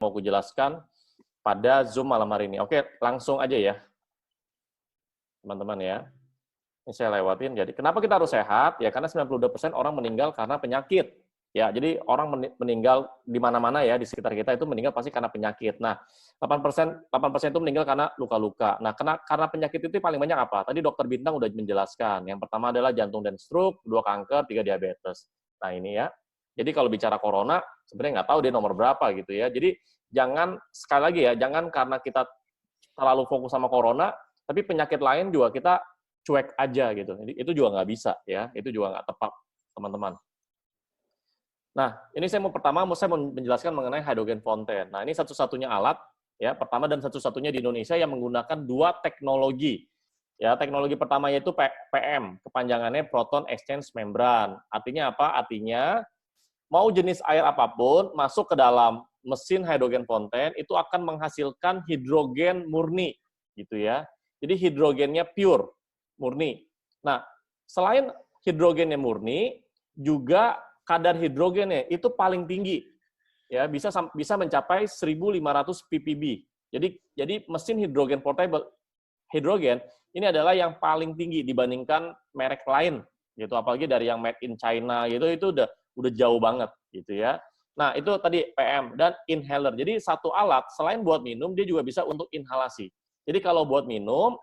mau aku jelaskan pada Zoom malam hari ini. Oke, langsung aja ya, teman-teman ya. Ini saya lewatin. Jadi, kenapa kita harus sehat? Ya, karena 92% orang meninggal karena penyakit. Ya, jadi orang meninggal di mana-mana ya, di sekitar kita itu meninggal pasti karena penyakit. Nah, 8% itu meninggal karena luka-luka. Nah, karena penyakit itu paling banyak apa? Tadi Dokter Bintang udah menjelaskan. Yang pertama adalah jantung dan stroke, 2 kanker, 3 diabetes. Nah, ini ya. Jadi kalau bicara corona, sebenarnya nggak tahu dia nomor berapa gitu ya. Jadi jangan, sekali lagi ya, jangan karena kita terlalu fokus sama corona, tapi penyakit lain juga kita cuek aja gitu. Jadi itu juga nggak bisa ya, itu juga nggak tepat, teman-teman. Nah, ini saya mau menjelaskan mengenai hydrogen fountain. Nah, ini satu-satunya alat ya, pertama dan satu-satunya di Indonesia yang menggunakan 2 teknologi. Ya, teknologi pertama yaitu PM, kepanjangannya proton exchange membrane. Artinya apa? Artinya mau jenis air apapun masuk ke dalam mesin hydrogen fountain itu akan menghasilkan hidrogen murni gitu ya. Jadi hidrogennya pure, murni. Nah, selain hidrogennya murni, juga kadar hidrogennya itu paling tinggi. Ya, bisa mencapai 1.500 ppb. Jadi mesin hidrogen portable hidrogen ini adalah yang paling tinggi dibandingkan merek lain gitu, apalagi dari yang made in China gitu, itu udah jauh banget gitu ya. Nah, itu tadi PM dan inhaler. Jadi satu alat selain buat minum dia juga bisa untuk inhalasi. Jadi kalau buat minum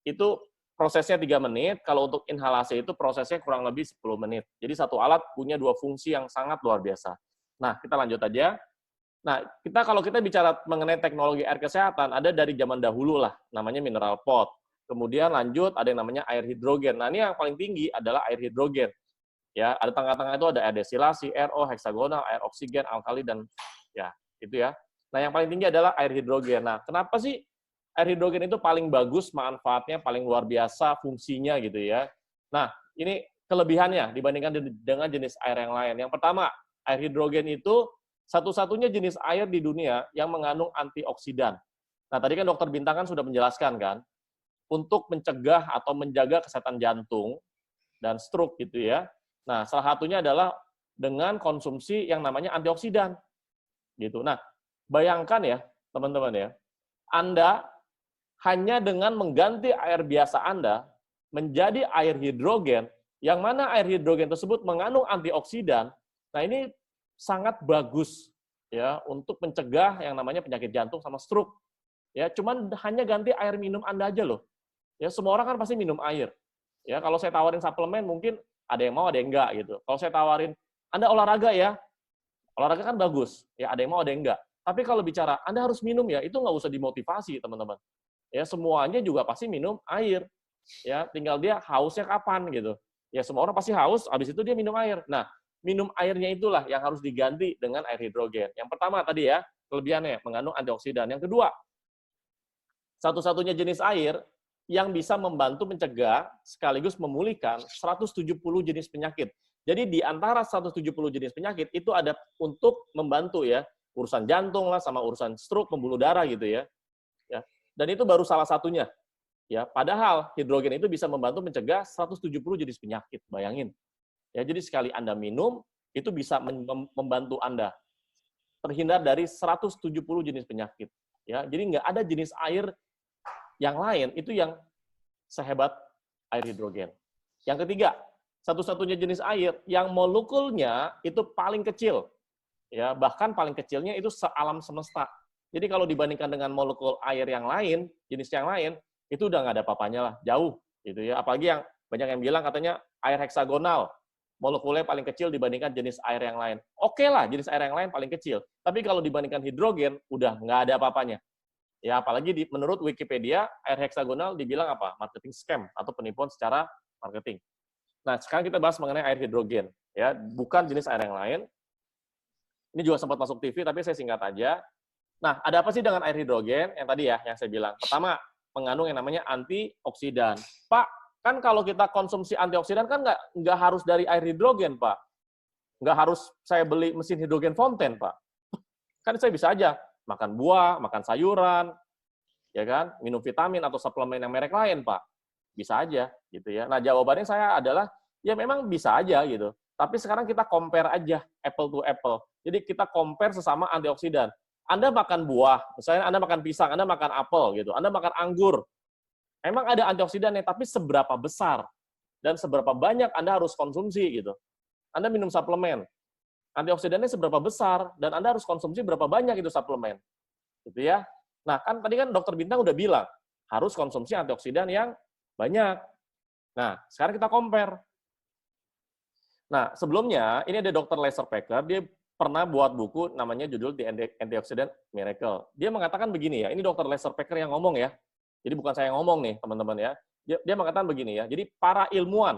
itu prosesnya 3 menit, kalau untuk inhalasi itu prosesnya kurang lebih 10 menit. Jadi satu alat punya 2 fungsi yang sangat luar biasa. Nah, kita lanjut aja. Nah, kalau kita bicara mengenai teknologi air kesehatan, ada dari zaman dahulu lah, namanya mineral pot. Kemudian lanjut ada yang namanya air hidrogen. Nah, ini yang paling tinggi adalah air hidrogen. Ya, ada tengah-tengah itu ada air destilasi, RO, heksagonal, air oksigen, alkali, dan ya, itu ya. Nah, yang paling tinggi adalah air hidrogen. Nah, kenapa sih air hidrogen itu paling bagus, manfaatnya paling luar biasa, fungsinya gitu ya. Nah, ini kelebihannya dibandingkan dengan jenis air yang lain. Yang pertama, air hidrogen itu satu-satunya jenis air di dunia yang mengandung antioksidan. Nah, tadi kan Dokter Bintang kan sudah menjelaskan kan, untuk mencegah atau menjaga kesehatan jantung dan stroke gitu ya. Nah, salah satunya adalah dengan konsumsi yang namanya antioksidan. Gitu. Nah, bayangkan ya, teman-teman ya, Anda hanya dengan mengganti air biasa Anda menjadi air hidrogen, yang mana air hidrogen tersebut mengandung antioksidan. Nah, ini sangat bagus ya untuk mencegah yang namanya penyakit jantung sama stroke. Ya, cuman hanya ganti air minum Anda aja loh. Ya, semua orang kan pasti minum air. Ya, kalau saya tawarin suplemen mungkin ada yang mau, ada yang enggak gitu. Kalau saya tawarin Anda olahraga ya, olahraga kan bagus. Ya, ada yang mau, ada yang enggak. Tapi kalau bicara Anda harus minum ya, itu nggak usah dimotivasi, teman-teman. Ya, semuanya juga pasti minum air. Ya, tinggal dia hausnya kapan gitu. Ya, semua orang pasti haus, habis itu dia minum air. Nah, minum airnya itulah yang harus diganti dengan air hidrogen. Yang pertama tadi ya, kelebihannya mengandung antioksidan. Yang kedua, satu-satunya jenis air yang bisa membantu mencegah sekaligus memulihkan 170 jenis penyakit. Jadi di antara 170 jenis penyakit itu ada untuk membantu ya, urusan jantung lah sama urusan stroke, pembuluh darah gitu ya. Ya. Dan itu baru salah satunya. Ya, padahal hidrogen itu bisa membantu mencegah 170 jenis penyakit. Bayangin. Ya, jadi sekali Anda minum, itu bisa membantu Anda terhindar dari 170 jenis penyakit. Ya, jadi nggak ada jenis air yang lain itu yang sehebat air hidrogen. Yang ketiga, satu-satunya jenis air yang molekulnya itu paling kecil. Ya, bahkan paling kecilnya itu sealam semesta. Jadi kalau dibandingkan dengan molekul air yang lain, jenis yang lain, itu udah nggak ada apa-apanya lah, jauh gitu ya. Apalagi yang banyak yang bilang katanya air heksagonal, molekulnya paling kecil dibandingkan jenis air yang lain. Oke lah, jenis air yang lain paling kecil. Tapi kalau dibandingkan hidrogen, udah nggak ada apa-apanya. Ya, apalagi menurut Wikipedia, air heksagonal dibilang apa? Marketing scam atau penipuan secara marketing. Nah, sekarang kita bahas mengenai air hidrogen. Ya, bukan jenis air yang lain. Ini juga sempat masuk TV, tapi saya singkat aja. Nah, ada apa sih dengan air hidrogen? Yang tadi ya, yang saya bilang. Pertama, mengandung yang namanya antioksidan. Pak, kan kalau kita konsumsi antioksidan kan nggak harus dari air hidrogen, Pak. Nggak harus saya beli mesin hidrogen fountain, Pak. Kan saya bisa aja makan buah, makan sayuran, ya kan, minum vitamin atau suplemen yang merek lain, Pak. Bisa aja, gitu ya. Nah, jawabannya saya adalah, ya memang bisa aja, gitu. Tapi sekarang kita compare aja, apple to apple. Jadi kita compare sesama antioksidan. Anda makan buah, misalnya Anda makan pisang, Anda makan apel gitu, Anda makan anggur. Emang ada antioksidannya, tapi seberapa besar dan seberapa banyak Anda harus konsumsi gitu. Anda minum suplemen, antioksidannya seberapa besar dan Anda harus konsumsi berapa banyak itu suplemen. Gitu ya. Nah, kan tadi kan Dokter Bintang udah bilang, harus konsumsi antioksidan yang banyak. Nah, sekarang kita compare. Nah, sebelumnya, ini ada Dr. Lester Packer, dia pernah buat buku namanya judul The Antioxidant Miracle. Dia mengatakan begini ya, ini Dr. Lester Packer yang ngomong ya, jadi bukan saya yang ngomong nih, teman-teman ya. Dia mengatakan begini ya, jadi para ilmuwan,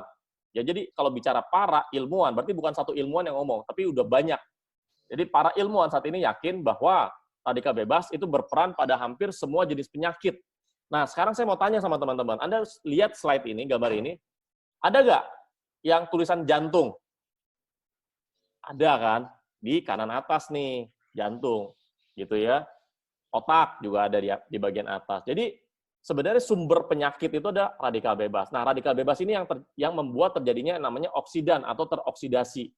ya jadi kalau bicara para ilmuwan, berarti bukan satu ilmuwan yang ngomong, tapi udah banyak. Jadi para ilmuwan saat ini yakin bahwa radikal bebas itu berperan pada hampir semua jenis penyakit. Nah, sekarang saya mau tanya sama teman-teman, Anda lihat slide ini, gambar ini, ada nggak yang tulisan jantung? Ada kan? Di kanan atas nih, jantung. Gitu ya. Otak juga ada di bagian atas. Jadi, sebenarnya sumber penyakit itu ada radikal bebas. Nah, radikal bebas ini yang membuat terjadinya namanya oksidan atau teroksidasi.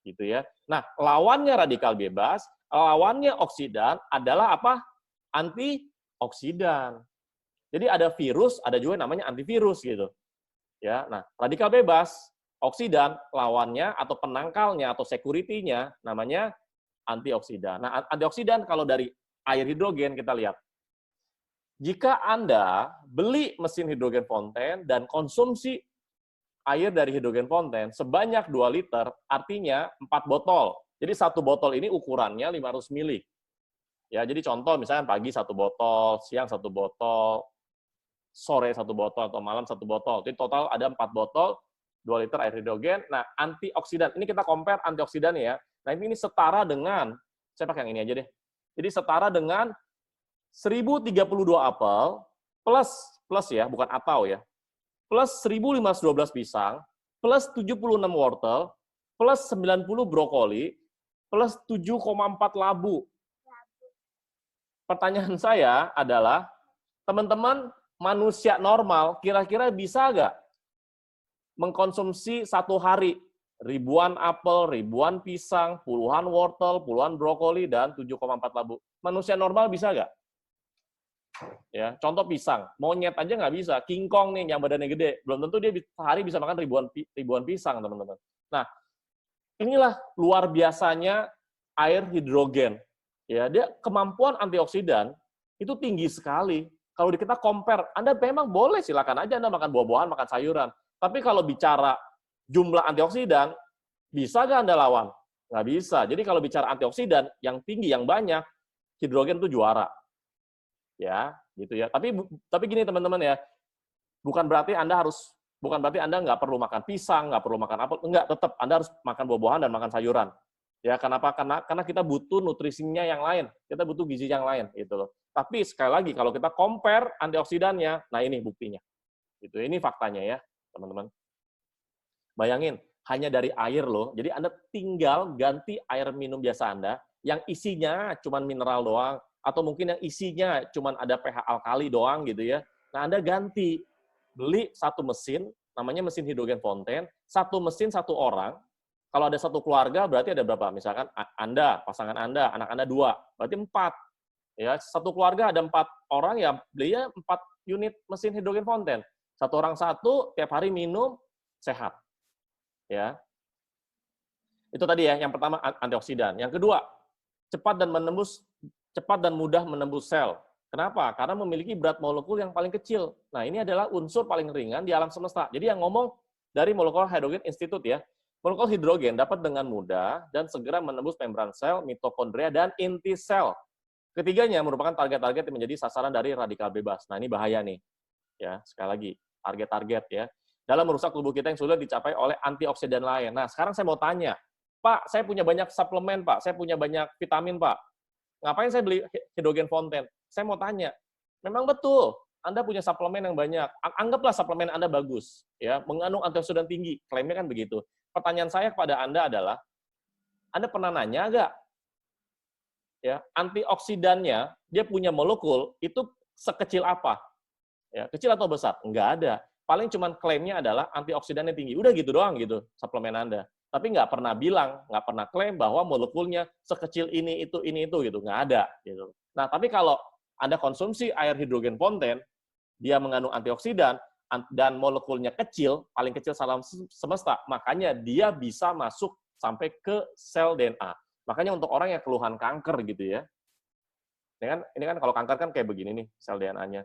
Gitu ya. Nah, lawannya radikal bebas, lawannya oksidan adalah apa? Antioksidan. Jadi ada virus, ada juga namanya antivirus gitu. Ya, nah, radikal bebas, oksidan, lawannya atau penangkalnya atau security-nya namanya antioksidan. Nah, antioksidan kalau dari air hidrogen kita lihat. Jika Anda beli mesin hidrogen fonten dan konsumsi air dari hidrogen fonten sebanyak 2 liter, artinya 4 botol. Jadi satu botol ini ukurannya 500 ml. Ya, jadi contoh misalnya pagi 1 botol, siang 1 botol, sore 1 botol atau malam 1 botol. Jadi total ada 4 botol, 2 liter air hidrogen. Nah, antioksidan, ini kita compare antioksidannya ya. Nah, ini setara dengan, saya pakai yang ini aja deh. Jadi setara dengan 1032 apel plus ya, bukan atau ya. Plus 1512 pisang, plus 76 wortel, plus 90 brokoli, plus 7,4 labu. Pertanyaan saya adalah, teman-teman manusia normal kira-kira bisa nggak mengkonsumsi satu hari ribuan apel, ribuan pisang, puluhan wortel, puluhan brokoli, dan 7,4 labu? Manusia normal bisa nggak? Ya, contoh pisang, monyet aja nggak bisa. King Kong nih yang badannya gede, belum tentu dia sehari bisa makan ribuan pisang, teman-teman. Nah, inilah luar biasanya air hidrogen. Ya, dia kemampuan antioksidan itu tinggi sekali. Kalau kita compare, Anda memang boleh silakan aja Anda makan buah-buahan, makan sayuran. Tapi kalau bicara jumlah antioksidan, bisa nggak Anda lawan? Nggak bisa. Jadi kalau bicara antioksidan yang tinggi, yang banyak, hidrogen itu juara. Ya, gitu ya. Tapi gini teman-teman ya, bukan berarti Anda nggak perlu makan pisang, nggak perlu makan apel, enggak, tetap Anda harus makan buah-buahan dan makan sayuran. Ya, kenapa? Karena kita butuh nutrisinya yang lain, kita butuh gizi yang lain, gitu loh. Tapi sekali lagi kalau kita compare antioksidannya, nah ini buktinya. Gitu. Ini faktanya ya, teman-teman. Bayangin, hanya dari air loh. Jadi Anda tinggal ganti air minum biasa Anda yang isinya cuma mineral doang, atau mungkin yang isinya cuma ada pH alkali doang gitu ya. Nah, Anda ganti, beli satu mesin, namanya mesin hidrogen fonten, satu mesin satu orang. Kalau ada satu keluarga berarti ada berapa? Misalkan Anda, pasangan Anda, anak Anda 2, berarti 4. Ya, satu keluarga ada 4 orang ya, belinya 4 unit mesin hidrogen fonten. Satu orang satu, tiap hari minum, sehat. Ya. Itu tadi ya, yang pertama antioksidan. Yang kedua, cepat dan mudah menembus sel. Kenapa? Karena memiliki berat molekul yang paling kecil. Nah, ini adalah unsur paling ringan di alam semesta. Jadi yang ngomong dari Molecular Hydrogen Institute ya, molekul hidrogen dapat dengan mudah dan segera menembus membran sel, mitokondria, dan inti sel. Ketiganya merupakan target-target yang menjadi sasaran dari radikal bebas. Nah, ini bahaya nih. Ya, sekali lagi, target-target ya. Dalam merusak tubuh kita yang sudah dicapai oleh antioksidan lain. Nah, sekarang saya mau tanya, Pak, saya punya banyak suplemen, Pak. Saya punya banyak vitamin, Pak. Ngapain saya beli hidrogen fonten? Saya mau tanya, memang betul Anda punya suplemen yang banyak. Anggaplah suplemen Anda bagus, ya, mengandung antioksidan tinggi. Klaimnya kan begitu. Pertanyaan saya kepada Anda adalah, Anda pernah nanya nggak? Ya, antioksidannya, dia punya molekul, itu sekecil apa? Ya, kecil atau besar? Enggak ada. Paling cuman klaimnya adalah antioksidannya tinggi. Udah gitu doang gitu, suplemen Anda. tapi nggak pernah bilang, nggak pernah klaim bahwa molekulnya sekecil ini, itu, gitu. Nggak ada. Gitu. Nah, tapi kalau Anda konsumsi air hidrogen fonten, dia mengandung antioksidan, dan molekulnya kecil, paling kecil alam semesta, makanya dia bisa masuk sampai ke sel DNA. Makanya untuk orang yang keluhan kanker gitu ya, ini kan kalau kanker kan kayak begini nih sel DNA-nya.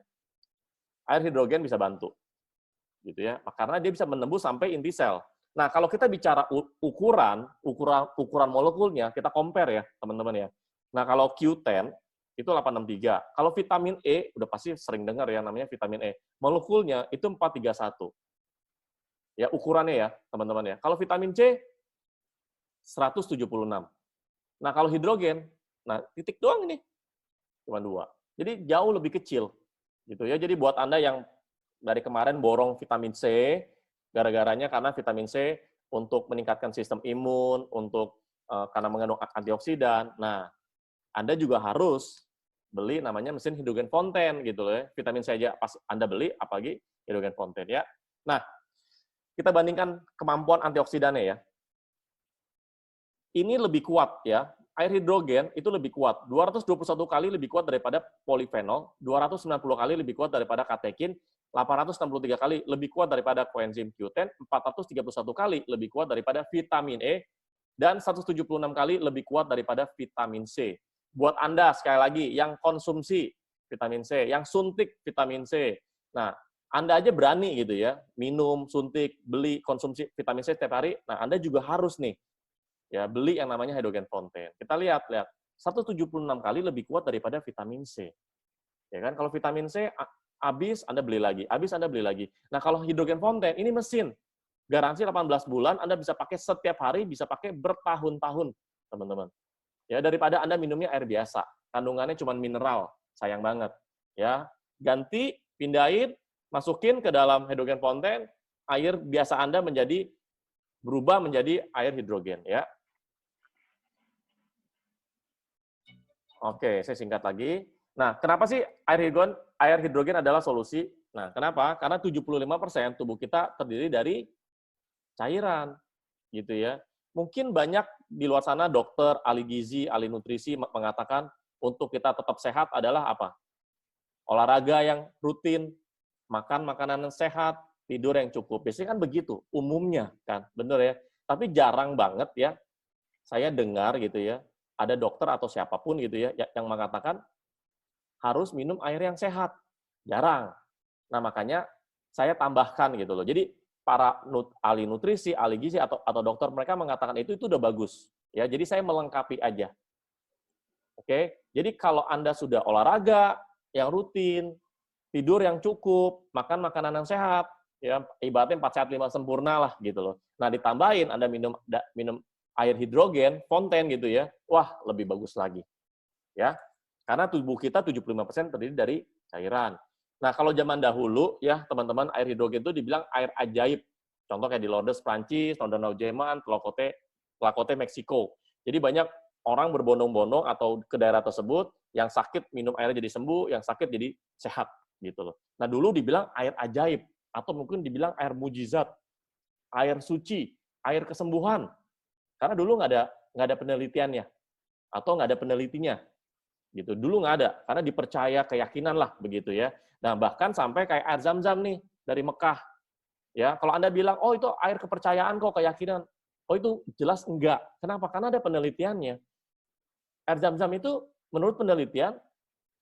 Air hidrogen bisa bantu, gitu ya, karena dia bisa menembus sampai inti sel. Nah, kalau kita bicara ukuran molekulnya, kita compare ya, teman-teman ya. Nah, kalau Q10 itu 863. Kalau vitamin E, udah pasti sering dengar ya namanya vitamin E. Molekulnya itu 431. Ya, ukurannya ya, teman-teman ya. Kalau vitamin C 176. Nah, kalau hidrogen, nah titik doang ini. Cuma 2. Jadi jauh lebih kecil. Gitu ya. Jadi buat Anda yang dari kemarin borong vitamin C, gara-garanya karena vitamin C untuk meningkatkan sistem imun, untuk karena mengandung antioksidan. Nah, Anda juga harus beli namanya mesin hidrogen fonten gitu loh ya. Vitamin C aja pas Anda beli, apalagi hidrogen fonten ya. Nah, kita bandingkan kemampuan antioksidannya ya. Ini lebih kuat ya. Air hidrogen itu lebih kuat. 221 kali lebih kuat daripada polifenol, 290 kali lebih kuat daripada katekin, 863 kali lebih kuat daripada koenzim Q10, 431 kali lebih kuat daripada vitamin E, dan 176 kali lebih kuat daripada vitamin C. Buat Anda, sekali lagi, yang konsumsi vitamin C, yang suntik vitamin C. Nah, Anda aja berani gitu ya, minum, suntik, beli, konsumsi vitamin C setiap hari, nah Anda juga harus nih, ya beli yang namanya hidrogen fonten. Kita lihat, 176 kali lebih kuat daripada vitamin C. Ya kan, kalau vitamin C habis, Anda beli lagi, habis Anda beli lagi. Nah, kalau hidrogen fonten, ini mesin. Garansi 18 bulan, Anda bisa pakai setiap hari, bisa pakai bertahun-tahun, teman-teman. Ya, daripada Anda minumnya air biasa, kandungannya cuma mineral, sayang banget. Ya, ganti, pindahin, masukin ke dalam hidrogen fonten, air biasa Anda berubah menjadi air hidrogen, ya. Oke, saya singkat lagi. Nah, kenapa sih air hidrogen adalah solusi? Nah, kenapa? Karena 75% tubuh kita terdiri dari cairan, gitu ya. Mungkin banyak di luar sana dokter, ahli gizi, ahli nutrisi mengatakan untuk kita tetap sehat adalah apa? Olahraga yang rutin, makan makanan yang sehat, tidur yang cukup. Biasanya kan begitu, umumnya kan, bener ya. Tapi jarang banget ya, saya dengar gitu ya, ada dokter atau siapapun gitu ya, yang mengatakan harus minum air yang sehat. Jarang. Nah, makanya saya tambahkan gitu loh. Jadi para ahli nutrisi, ahli gizi atau dokter mereka mengatakan itu udah bagus. Ya, jadi saya melengkapi aja. Oke. Jadi kalau Anda sudah olahraga yang rutin, tidur yang cukup, makan makanan yang sehat, ya ibaratnya 4 sehat 5 sempurna lah gitu loh. Nah, ditambahin Anda minum air hidrogen fonten gitu ya. Wah, lebih bagus lagi. Ya. Karena tubuh kita 75% terdiri dari cairan. Nah, kalau zaman dahulu, ya teman-teman, air hidrogen itu dibilang air ajaib. Contoh kayak di Lourdes, Prancis, Danau Jerman, Tlacote, Meksiko. Jadi banyak orang berbondong-bondong atau ke daerah tersebut, yang sakit minum airnya jadi sembuh, yang sakit jadi sehat. Gitu loh. Nah, dulu dibilang air ajaib, atau mungkin dibilang air mujizat, air suci, air kesembuhan. Karena dulu nggak ada penelitiannya, atau nggak ada penelitinya. Gitu. Dulu nggak ada, karena dipercaya keyakinan lah begitu ya. Nah, bahkan sampai kayak air Zam-Zam nih dari Mekah. Ya, kalau Anda bilang, "Oh, itu air kepercayaan kok, keyakinan." Oh, itu jelas enggak. Kenapa? Karena ada penelitiannya. Air Zam-Zam itu menurut penelitian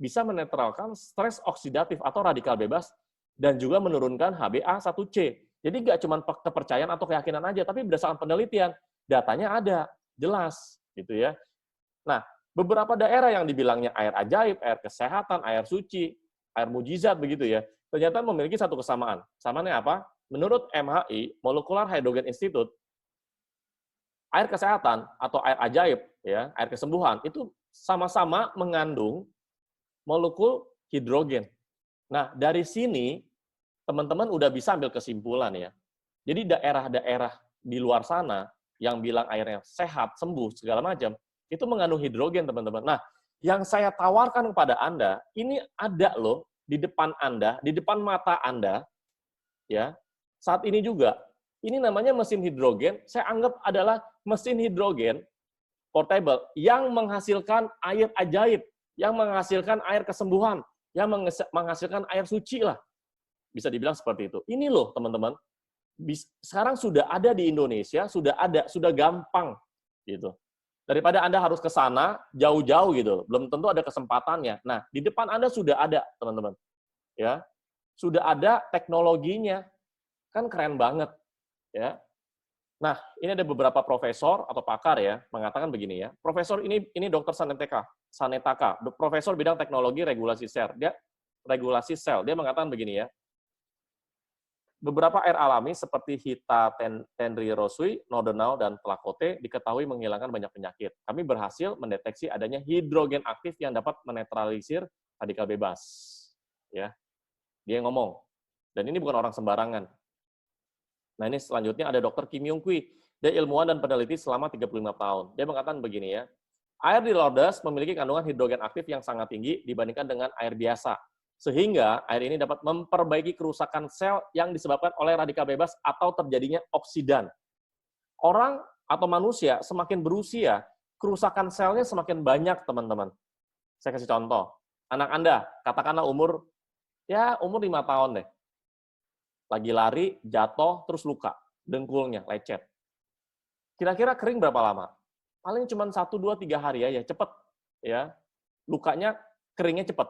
bisa menetralkan stres oksidatif atau radikal bebas dan juga menurunkan HbA1c. Jadi nggak cuma kepercayaan atau keyakinan aja, tapi berdasarkan penelitian, datanya ada, jelas gitu ya. Nah, beberapa daerah yang dibilangnya air ajaib, air kesehatan, air suci, air mujizat begitu ya, ternyata memiliki satu kesamaan. Samaannya apa? Menurut MHI, Molecular Hydrogen Institute, air kesehatan atau air ajaib, ya, air kesembuhan, itu sama-sama mengandung molekul hidrogen. Nah, dari sini, teman-teman udah bisa ambil kesimpulan ya. Jadi daerah-daerah di luar sana yang bilang airnya sehat, sembuh, segala macam, itu mengandung hidrogen, teman-teman. Nah, yang saya tawarkan kepada Anda, ini ada loh di depan Anda, di depan mata Anda, ya, saat ini juga. Ini namanya mesin hidrogen, saya anggap adalah mesin hidrogen portable yang menghasilkan air ajaib, yang menghasilkan air kesembuhan, yang menghasilkan air suci lah. Bisa dibilang seperti itu. Ini loh teman-teman, sekarang sudah ada di Indonesia, sudah gampang gitu. Daripada Anda harus ke sana jauh-jauh gitu, belum tentu ada kesempatannya. Nah, di depan Anda sudah ada, teman-teman. Ya. Sudah ada teknologinya. Kan keren banget, ya. Nah, ini ada beberapa profesor atau pakar ya mengatakan begini ya. Profesor ini Dr. Sanetaka, profesor bidang teknologi regulasi sel. Dia mengatakan begini ya. Beberapa air alami seperti Hita Tenri-Rosui, Nordenau, dan Tlakote diketahui menghilangkan banyak penyakit. Kami berhasil mendeteksi adanya hidrogen aktif yang dapat menetralisir radikal bebas. Ya, dia ngomong. Dan ini bukan orang sembarangan. Nah, ini selanjutnya ada Dr. Kim Yung Kui. Dia ilmuwan dan peneliti selama 35 tahun. Dia mengatakan begini ya. Air di Lourdes memiliki kandungan hidrogen aktif yang sangat tinggi dibandingkan dengan air biasa. Sehingga air ini dapat memperbaiki kerusakan sel yang disebabkan oleh radikal bebas atau terjadinya oksidan. Orang atau manusia semakin berusia, kerusakan selnya semakin banyak, teman-teman. Saya kasih contoh. Anak Anda, katakanlah umur 5 tahun deh. Lagi lari, jatuh, terus luka. Dengkulnya, lecet. Kira-kira kering berapa lama? Paling cuma 1, 2, 3 hari aja, cepet. Ya. Lukanya, keringnya cepet.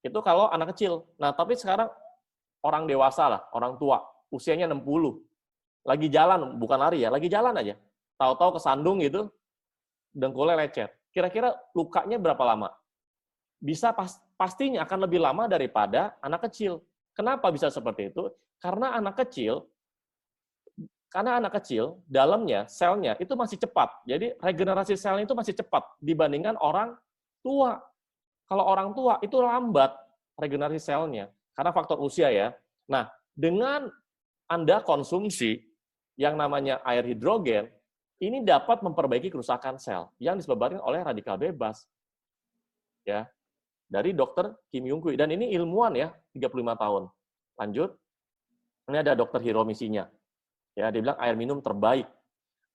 Itu kalau anak kecil. Nah, tapi sekarang orang dewasa lah, orang tua, usianya 60. Lagi jalan, bukan lari ya, lagi jalan aja. Tahu-tahu kesandung gitu, dengkulnya lecet. Kira-kira lukanya berapa lama? Bisa pastinya akan lebih lama daripada anak kecil. Kenapa bisa seperti itu? Karena anak kecil dalamnya, selnya itu masih cepat. Jadi regenerasi selnya itu masih cepat dibandingkan orang tua. Kalau orang tua itu lambat regenerasi selnya karena faktor usia ya. Nah, dengan Anda konsumsi yang namanya air hidrogen, ini dapat memperbaiki kerusakan sel yang disebabkan oleh radikal bebas. Ya. Dari Dr. Kim Yung Kui. Dan ini ilmuwan ya, 35 tahun. Lanjut. Ini ada Dr. Hiromisinya. Ya, dia bilang air minum terbaik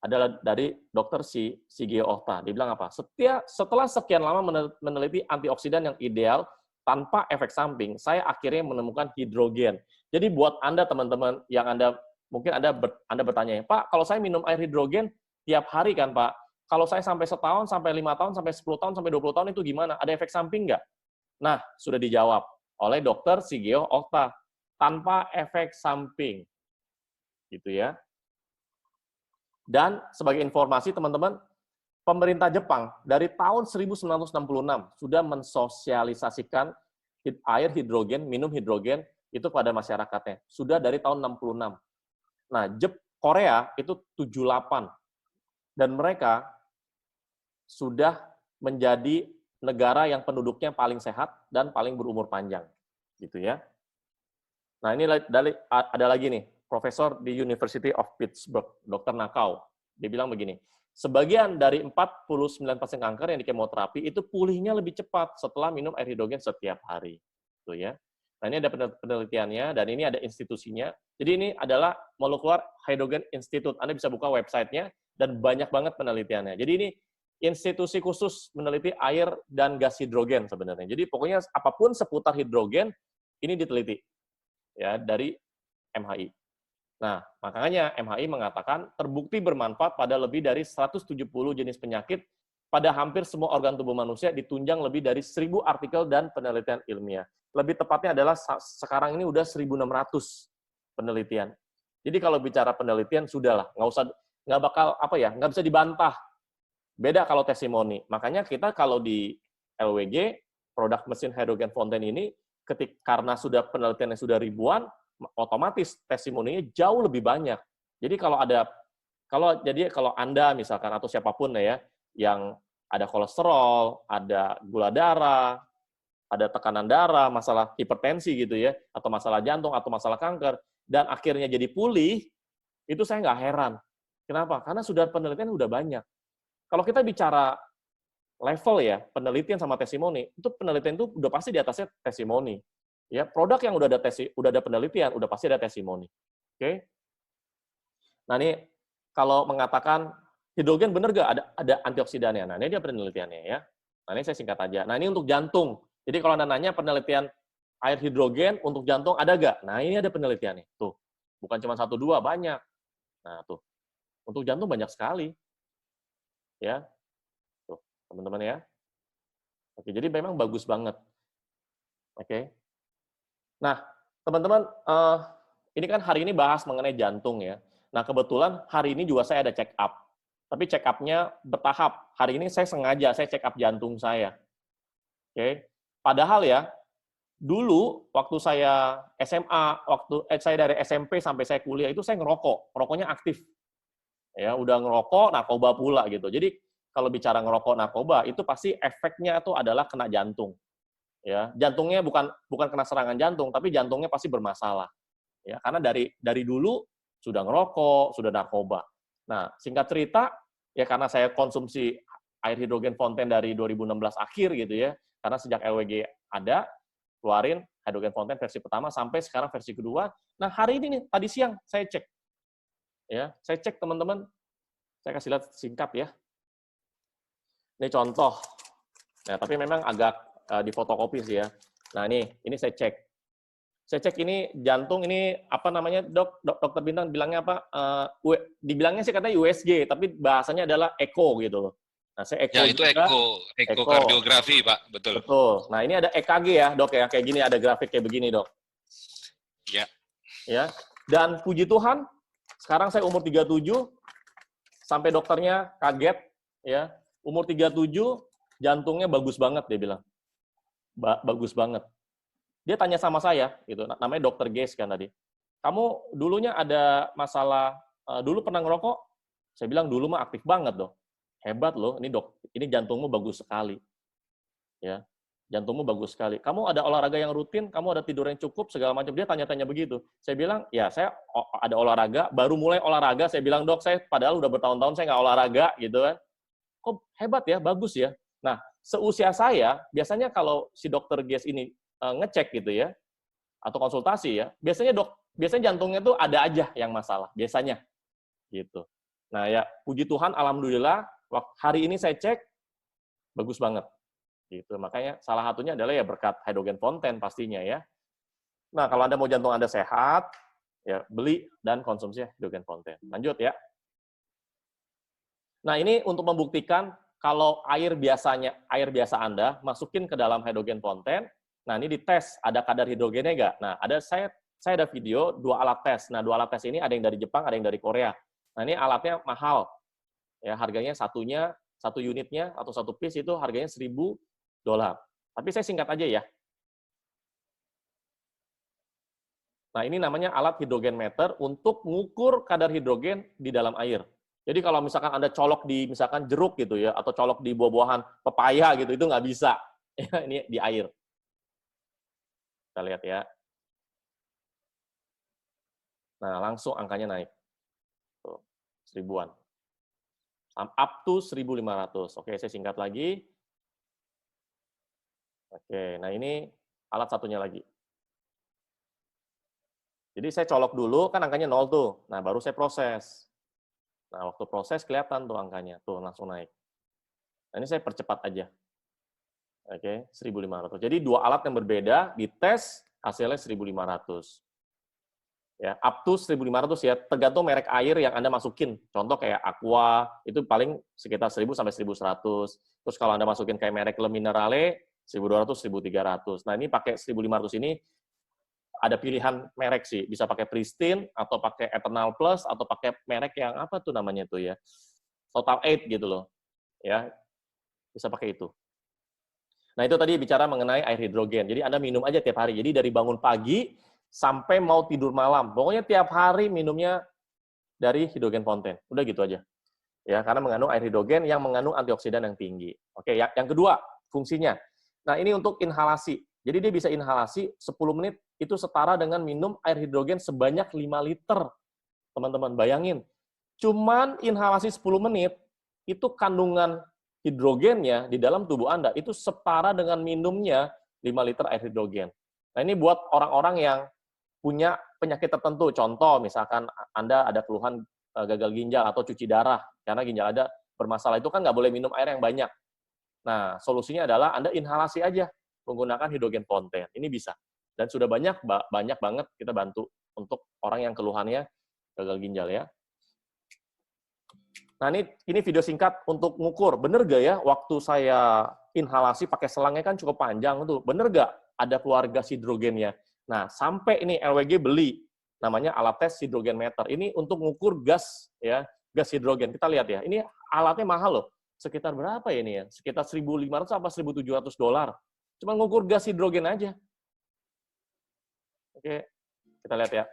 adalah dari Dr. Shigeo Ohta. Dia bilang apa? Setelah sekian lama meneliti antioksidan yang ideal tanpa efek samping, saya akhirnya menemukan hidrogen. Jadi buat Anda teman-teman yang mungkin Anda bertanya, Pak, kalau saya minum air hidrogen tiap hari kan, Pak? Kalau saya sampai setahun, sampai 5 tahun, sampai 10 tahun, sampai 20 tahun itu gimana? Ada efek samping nggak? Nah, sudah dijawab oleh Dr. Shigeo Ohta. Tanpa efek samping. Gitu ya. Dan sebagai informasi teman-teman, pemerintah Jepang dari tahun 1966 sudah mensosialisasikan air hidrogen, minum hidrogen itu pada masyarakatnya. Sudah dari tahun 66. Nah, Korea itu 78. Dan mereka sudah menjadi negara yang penduduknya paling sehat dan paling berumur panjang. Gitu ya. Nah, ini ada lagi nih, profesor di University of Pittsburgh, Dr. Nakao. Dia bilang begini, sebagian dari 49% kanker yang di kemoterapi itu pulihnya lebih cepat setelah minum air hidrogen setiap hari. Tuh ya. Nah, ini ada penelitiannya dan ini ada institusinya. Jadi ini adalah Molecular Hydrogen Institute. Anda bisa buka websitenya dan banyak banget penelitiannya. Jadi ini institusi khusus meneliti air dan gas hidrogen sebenarnya. Jadi pokoknya apapun seputar hidrogen ini diteliti. Ya, dari MHI. Nah, makanya MHI mengatakan terbukti bermanfaat pada lebih dari 170 jenis penyakit pada hampir semua organ tubuh manusia, ditunjang lebih dari 1.000 artikel dan penelitian ilmiah. Lebih tepatnya adalah sekarang ini udah 1.600 penelitian. Jadi kalau bicara penelitian sudahlah, nggak bisa dibantah. Beda kalau testimoni. Makanya kita kalau di LWG, produk mesin hydrogen fountain ini, karena sudah penelitiannya sudah ribuan, otomatis testimoninya jauh lebih banyak. Jadi kalau Anda misalkan atau siapapun ya yang ada kolesterol, ada gula darah, ada tekanan darah, masalah hipertensi gitu ya, atau masalah jantung atau masalah kanker dan akhirnya jadi pulih, itu saya nggak heran. Kenapa? Karena sudah penelitian sudah banyak. Kalau kita bicara level ya, penelitian sama testimoni, itu penelitian itu udah pasti di atasnya testimoni. Ya, produk yang udah ada penelitian, udah pasti ada testimoni. Oke? Nah, ini kalau mengatakan hidrogen benar nggak ada antioksidannya? Nah, ini dia penelitiannya ya. Nah, ini saya singkat aja. Nah, ini untuk jantung. Jadi kalau Anda nanya penelitian air hidrogen untuk jantung ada nggak? Nah, ini ada penelitiannya. Tuh, bukan cuma 1-2, banyak. Nah, tuh. Untuk jantung banyak sekali. Ya, tuh, teman-teman ya. Oke, jadi memang bagus banget. Oke. Nah, teman-teman, ini kan hari ini bahas mengenai jantung ya. Nah, kebetulan hari ini juga saya ada check up. Tapi check up-nya bertahap. Hari ini saya sengaja, saya check up jantung saya. Oke. Padahal ya, dulu waktu saya SMA, saya dari SMP sampai saya kuliah itu saya ngerokok. Rokoknya aktif. Ya, udah ngerokok, narkoba pula gitu. Jadi, kalau bicara ngerokok narkoba, itu pasti efeknya itu adalah kena jantung. Ya, jantungnya bukan kena serangan jantung, tapi jantungnya pasti bermasalah. Ya, karena dari dulu sudah ngerokok, sudah narkoba. Nah, singkat cerita, ya karena saya konsumsi air hidrogen fonten dari 2016 akhir gitu ya, karena sejak LWG ada, keluarin hidrogen fonten versi pertama sampai sekarang versi kedua. Nah, hari ini nih, tadi siang saya cek. Ya, saya cek teman-teman, saya kasih lihat singkat ya. Ini contoh. Nah, tapi memang agak difotokopi sih ya. Nah, ini saya cek. Saya cek ini jantung ini apa namanya, dokter Bintang bilangnya apa? Dibilangnya sih katanya USG, tapi bahasanya adalah echo gitu loh. Nah, saya echo Ya, itu juga. ekokardiografi, Pak. Betul. Betul. Nah, ini ada EKG ya, Dok ya. Kayak gini, ada grafik kayak begini, Dok. Ya. Ya. Dan puji Tuhan, sekarang saya umur 37, sampai dokternya kaget, ya. Umur 37, jantungnya bagus banget, dia bilang. Bagus banget. Dia tanya sama saya, gitu. Namanya dokter Ges kan tadi. Kamu dulunya ada masalah, dulu pernah ngerokok? Saya bilang, dulu mah aktif banget, Dok. Hebat loh, ini jantungmu bagus sekali. Ya, jantungmu bagus sekali. Kamu ada olahraga yang rutin, kamu ada tidur yang cukup, segala macam. Dia tanya-tanya begitu. Saya bilang, ya saya ada olahraga, baru mulai olahraga, saya bilang, Dok, saya padahal udah bertahun-tahun saya nggak olahraga, gitu kan. Kok hebat ya, bagus ya. Nah, seusia saya, biasanya kalau si dokter Ges ini ngecek gitu ya, atau konsultasi ya, biasanya jantungnya tuh ada aja yang masalah, biasanya. Gitu. Nah ya, puji Tuhan, alhamdulillah, hari ini saya cek, bagus banget. Gitu. Makanya salah satunya adalah ya berkat hidrogen fonten pastinya ya. Nah, kalau Anda mau jantung Anda sehat, ya beli dan konsumsi hidrogen fonten. Lanjut ya. Nah, ini untuk membuktikan kalau air biasa Anda masukin ke dalam hidrogen fonten, nah ini dites ada kadar hidrogennya nggak? Nah, saya ada video 2 alat tes. Nah, 2 alat tes ini ada yang dari Jepang, ada yang dari Korea. Nah, ini alatnya mahal. Ya, harganya satu unitnya atau satu piece itu harganya $1.000. Tapi saya singkat aja ya. Nah, ini namanya alat hidrogen meter untuk mengukur kadar hidrogen di dalam air. Jadi kalau misalkan Anda colok di misalkan jeruk gitu ya, atau colok di buah-buahan pepaya gitu, itu nggak bisa. Ya, ini di air. Kita lihat ya. Nah, langsung angkanya naik. Tuh, 1000-an. Up to 1.500. Oke, saya singkat lagi. Oke, nah ini alat satunya lagi. Jadi saya colok dulu, kan angkanya 0 tuh. Nah, baru saya proses. Nah, waktu proses kelihatan tuh angkanya. Tuh, langsung naik. Nah, ini saya percepat aja. Oke, 1.500. Jadi 2 alat yang berbeda, dites, hasilnya 1.500. Ya, up to 1.500 ya, tergantung merek air yang Anda masukin. Contoh kayak Aqua, itu paling sekitar 1.000 sampai 1.100. Terus kalau Anda masukin kayak merek Le Minerale, 1.200, 1.300. Nah, ini pakai 1.500 ini ada pilihan merek sih, bisa pakai Pristine atau pakai Eternal Plus atau pakai merek yang apa tuh namanya tuh ya, Total 8 gitu loh, ya bisa pakai itu. Nah itu tadi bicara mengenai air hidrogen. Jadi Anda minum aja tiap hari. Jadi dari bangun pagi sampai mau tidur malam, pokoknya tiap hari minumnya dari hidrogen fonten. Udah gitu aja. Ya, karena mengandung air hidrogen yang mengandung antioksidan yang tinggi. Oke, yang kedua fungsinya. Nah ini untuk inhalasi. Jadi dia bisa inhalasi 10 menit itu setara dengan minum air hidrogen sebanyak 5 liter. Teman-teman, bayangin. Cuman inhalasi 10 menit, itu kandungan hidrogennya di dalam tubuh Anda, itu setara dengan minumnya 5 liter air hidrogen. Nah ini buat orang-orang yang punya penyakit tertentu. Contoh, misalkan Anda ada keluhan gagal ginjal atau cuci darah karena ginjal Anda bermasalah, itu kan nggak boleh minum air yang banyak. Nah, solusinya adalah Anda inhalasi aja menggunakan hidrogen fonten. Ini bisa. Dan sudah banyak banget kita bantu untuk orang yang keluhannya gagal ginjal ya. Nah, ini video singkat untuk ngukur. Bener gak ya waktu saya inhalasi pakai selangnya kan cukup panjang tuh. Bener gak ada keluar gas hidrogennya? Nah, sampai ini LWG beli namanya alat tes hidrogen meter. Ini untuk ngukur gas ya, gas hidrogen. Kita lihat ya. Ini alatnya mahal loh. Sekitar berapa ya ini ya? Sekitar 1.500 apa $1.700. Cuma ngukur gas hidrogen aja. Oke, kita lihat ya.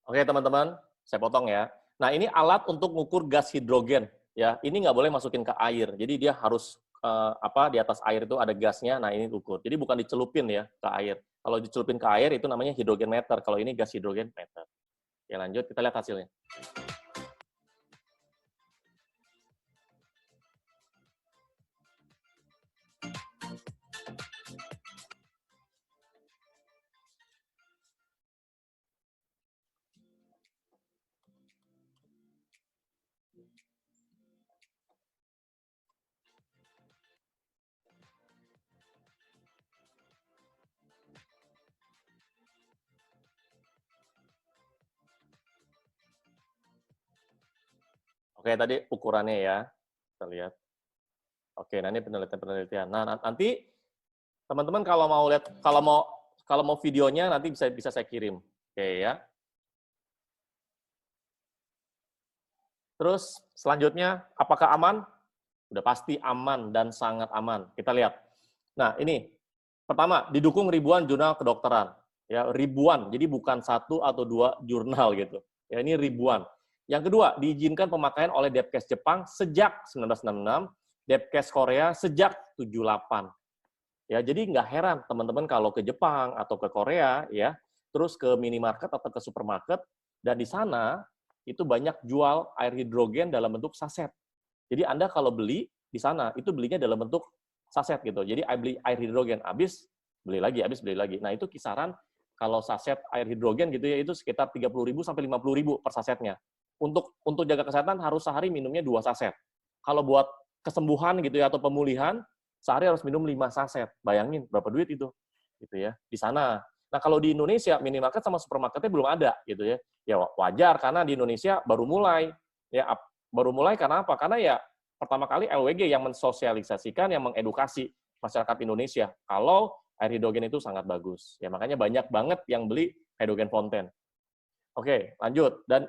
Oke teman-teman, saya potong ya. Nah ini alat untuk mengukur gas hidrogen ya. Ini nggak boleh masukin ke air. Jadi dia harus di atas air itu ada gasnya. Nah ini ukur. Jadi bukan dicelupin ya ke air. Kalau dicelupin ke air itu namanya hidrogen meter. Kalau ini gas hidrogen meter. Ya lanjut kita lihat hasilnya. Oke, tadi ukurannya ya. Kita lihat. Oke, nah ini penelitian. Nah, nanti teman-teman kalau mau lihat kalau mau videonya nanti bisa saya kirim. Oke ya. Terus selanjutnya apakah aman? Udah pasti aman dan sangat aman. Kita lihat. Nah, ini pertama didukung ribuan jurnal kedokteran. Ya, ribuan. Jadi bukan satu atau dua jurnal gitu. Ya, ini ribuan. Yang kedua, diizinkan pemakaian oleh Depkes Jepang sejak 1966, Depkes Korea sejak 78. Ya, jadi nggak heran teman-teman kalau ke Jepang atau ke Korea ya, terus ke minimarket atau ke supermarket dan di sana itu banyak jual air hidrogen dalam bentuk saset. Jadi Anda kalau beli di sana itu belinya dalam bentuk saset gitu. Jadi beli air hidrogen habis beli lagi, habis beli lagi. Nah, itu kisaran kalau saset air hidrogen gitu ya itu sekitar 30.000 sampai 50.000 per sasetnya. Untuk jaga kesehatan harus sehari minumnya 2 saset. Kalau buat kesembuhan gitu ya atau pemulihan sehari harus minum 5 saset. Bayangin berapa duit itu gitu ya di sana. Nah, kalau di Indonesia minimarket sama supermarketnya belum ada gitu ya. Ya wajar karena di Indonesia baru mulai. Ya baru mulai karena apa? Karena ya pertama kali LWG yang mensosialisasikan, yang mengedukasi masyarakat Indonesia kalau air hidrogen itu sangat bagus. Ya makanya banyak banget yang beli hidrogen fonten. Oke, lanjut. Dan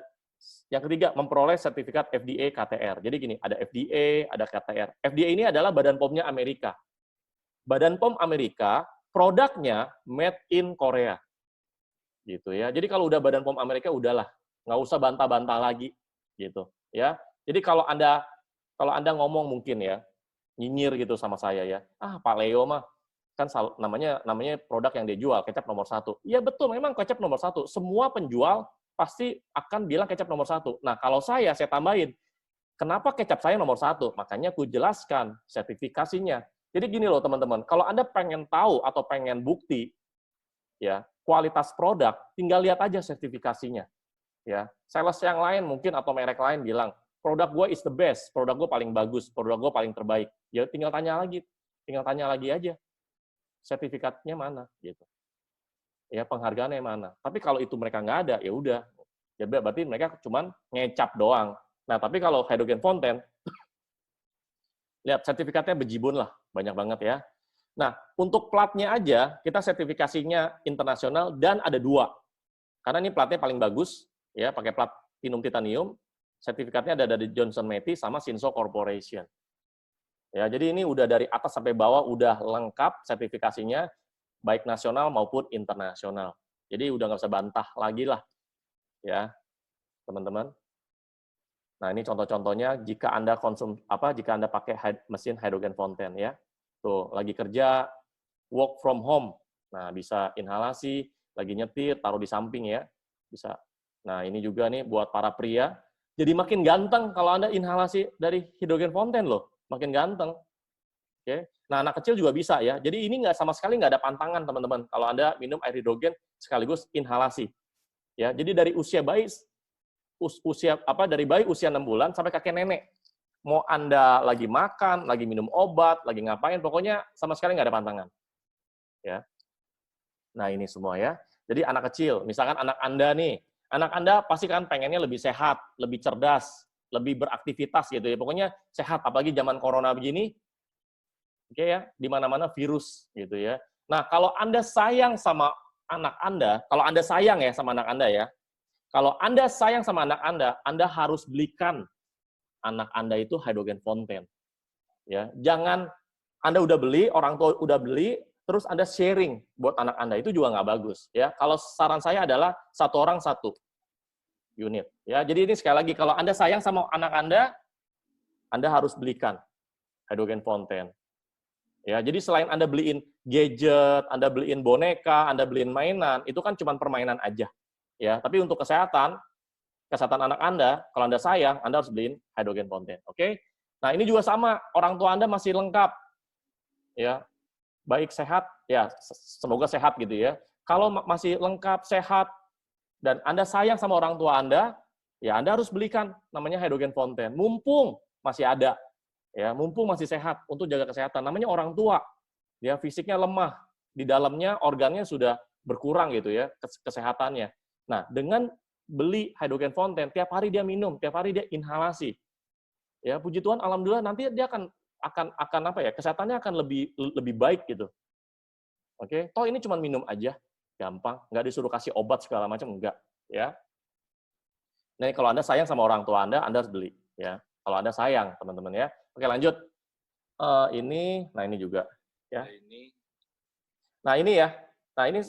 yang ketiga, memperoleh sertifikat FDA KTR. Jadi gini, ada FDA, ada KTR. FDA ini adalah Badan POM-nya Amerika. Badan POM Amerika, produknya made in Korea. Gitu ya. Jadi kalau udah Badan POM Amerika, udahlah. Nggak usah bantah-bantah lagi. Gitu. Ya. Jadi kalau Anda ngomong mungkin ya, nyinyir gitu sama saya ya, Pak Leo mah, kan namanya produk yang dia jual, kecap nomor 1. Iya betul, memang kecap nomor 1. Semua penjual pasti akan bilang kecap nomor 1. Nah, kalau saya tambahin, kenapa kecap saya nomor 1? Makanya aku jelaskan sertifikasinya. Jadi gini loh teman-teman, kalau Anda pengen tahu atau pengen bukti ya kualitas produk, tinggal lihat aja sertifikasinya. Ya, sales yang lain mungkin atau merek lain bilang, produk gue is the best, produk gue paling bagus, produk gue paling terbaik. Ya tinggal tanya lagi aja, sertifikatnya mana gitu. Ya penghargaannya mana. Tapi kalau itu mereka nggak ada, ya udah. Ya berarti mereka cuman ngecap doang. Nah, tapi kalau hidrogen fonten, lihat sertifikatnya bejibun lah, banyak banget ya. Nah, untuk platnya aja, kita sertifikasinya internasional dan ada 2. Karena ini platnya paling bagus, ya, pakai plat Platinum Titanium, sertifikatnya ada dari Johnson Matthey sama Shinso Corporation. Ya, jadi ini udah dari atas sampai bawah udah lengkap sertifikasinya, baik nasional maupun internasional. Jadi udah nggak usah bantah lagi lah, ya, teman-teman. Nah, ini contoh-contohnya jika Anda jika Anda pakai mesin hydrogen fountain, ya. Tuh, lagi kerja work from home. Nah, bisa inhalasi, lagi nyetir, taruh di samping ya. Bisa. Nah, ini juga nih buat para pria. Jadi makin ganteng kalau Anda inhalasi dari hidrogen fountain loh. Makin ganteng. Oke. Nah, anak kecil juga bisa ya. Jadi ini nggak sama sekali nggak ada pantangan, teman-teman. Kalau Anda minum air hidrogen sekaligus inhalasi. Ya, jadi dari usia bayi dari bayi usia 6 bulan sampai kakek nenek. Mau Anda lagi makan, lagi minum obat, lagi ngapain, pokoknya sama sekali nggak ada pantangan. Ya. Nah, ini semua ya. Jadi anak kecil, misalkan anak Anda pasti kan pengennya lebih sehat, lebih cerdas, lebih beraktivitas gitu ya. Pokoknya sehat, apalagi zaman corona begini, oke ya, di mana-mana virus gitu ya. Nah, kalau Anda sayang sama anak Anda, kalau Anda sayang ya sama anak Anda ya, kalau Anda sayang sama anak Anda harus belikan anak Anda itu hydrogen fountain. Ya, jangan Anda udah beli, orang tua udah beli, terus Anda sharing buat anak Anda, itu juga nggak bagus. Ya, kalau saran saya adalah 1 orang 1 unit. Ya, jadi ini sekali lagi, kalau Anda sayang sama anak Anda harus belikan hydrogen fountain. Ya, jadi selain Anda beliin gadget, Anda beliin boneka, Anda beliin mainan, itu kan cuma permainan aja. Ya, tapi untuk kesehatan anak Anda, kalau Anda sayang, Anda harus beliin hydrogen fountain. Oke? Nah, ini juga sama, orang tua Anda masih lengkap. Ya, baik sehat, ya semoga sehat gitu ya. Kalau masih lengkap, sehat, dan Anda sayang sama orang tua Anda, ya Anda harus belikan namanya hydrogen fountain. Mumpung masih ada, ya mumpung masih sehat untuk jaga kesehatan. Namanya orang tua, ya fisiknya lemah, di dalamnya organnya sudah berkurang gitu ya kesehatannya. Nah, dengan beli hydrogen fountain, tiap hari dia minum, tiap hari dia inhalasi. Ya, puji Tuhan, alhamdulillah nanti dia akan apa ya? Kesehatannya akan lebih baik gitu. Oke, toh ini cuma minum aja, gampang, nggak disuruh kasih obat segala macam, enggak, ya. Nah, kalau Anda sayang sama orang tua Anda harus beli, ya. Kalau Anda sayang, teman-teman ya. Oke, lanjut. Ini juga, ya. Nah, ini ya. Nah, ini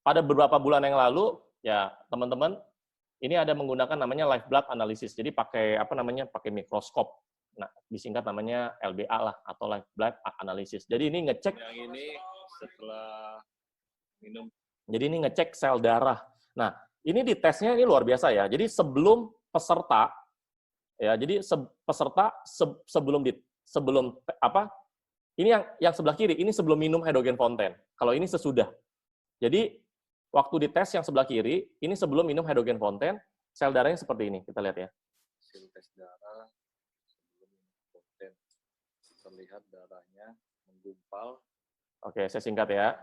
pada beberapa bulan yang lalu, ya, teman-teman, ini ada menggunakan namanya live blood analysis. Jadi pakai pakai mikroskop. Nah, disingkat namanya LBA lah atau live blood analysis. Jadi ini ngecek Yang ini setelah minum. Jadi ini ngecek sel darah. Nah, ini di tesnya ini luar biasa ya. Jadi sebelum peserta ya, jadi peserta sebelum ini yang sebelah kiri ini sebelum minum hydrogen fountain. Kalau ini sesudah. Jadi waktu di tes yang sebelah kiri ini sebelum minum hydrogen fountain, sel darahnya seperti ini. Kita lihat ya. Hasil tes darah sebelum minum fountain. Terlihat darahnya menggumpal. Oke, saya singkat ya.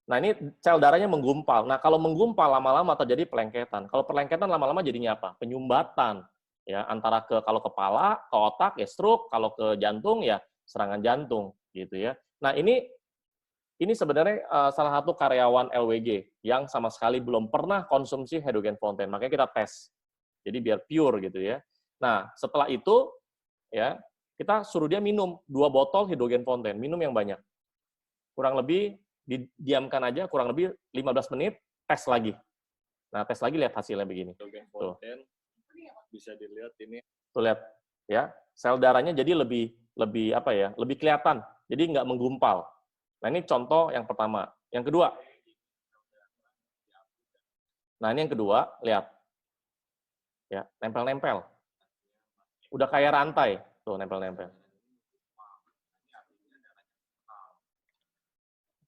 Nah, ini sel darahnya menggumpal. Nah, kalau menggumpal lama-lama terjadi pelengketan. Kalau pelengketan lama-lama jadinya apa? Penyumbatan. Ya, antara kalau kepala, ke otak, ya stroke, kalau ke jantung, ya serangan jantung. Gitu ya. Nah, ini sebenarnya salah satu karyawan LWG yang sama sekali belum pernah konsumsi hydrogen fountain. Makanya kita tes. Jadi biar pure gitu ya. Nah, setelah itu, ya kita suruh dia minum 2 botol hydrogen fountain. Minum yang banyak. Kurang lebih didiamkan aja kurang lebih 15 menit, tes lagi. Nah, tes lagi lihat hasilnya begini. Tuh. Bisa dilihat ini. Tuh lihat ya, sel darahnya jadi lebih kelihatan. Jadi nggak menggumpal. Nah, ini contoh yang pertama. Yang kedua. Nah, ini yang kedua, lihat. Ya, nempel-nempel. Udah kayak rantai. Tuh, nempel-nempel.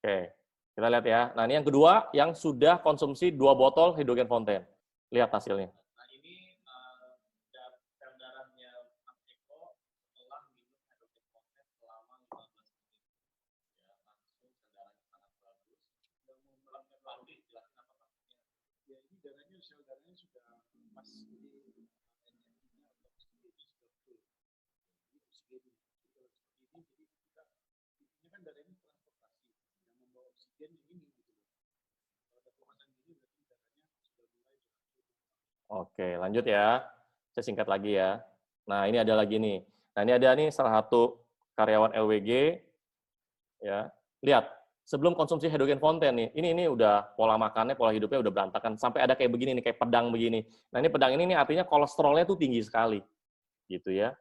Oke, kita lihat ya. Nah, ini yang kedua yang sudah konsumsi 2 botol hidrogen fountain. Lihat hasilnya. Nah, ini sel darahnya Mas Eko setelah minum hydrogen fountain selama 15 menit. Ya, langsung sel darahnya sangat bagus. Sudah memperlakukan lagi, jelasin apa maksudnya. Ya, ini sel darahnya sudah pas ini energinya atau oksigennya sudah full. Ini oksigen. Jadi kalau seperti ini, jadi kita ini kan darah ini bagian yang ini gitu. Kalau ada kemasan gini berarti darahnya sudah mulai Oke, lanjut ya. Saya singkat lagi ya. Nah, ini ada lagi nih. Nah, ini ada nih salah satu karyawan LWG ya. Lihat, sebelum konsumsi hydrogen fonten nih, ini udah pola makannya, pola hidupnya udah berantakan sampai ada kayak begini nih, kayak pedang begini. Nah, ini pedang ini nih artinya kolesterolnya tuh tinggi sekali. Gitu ya.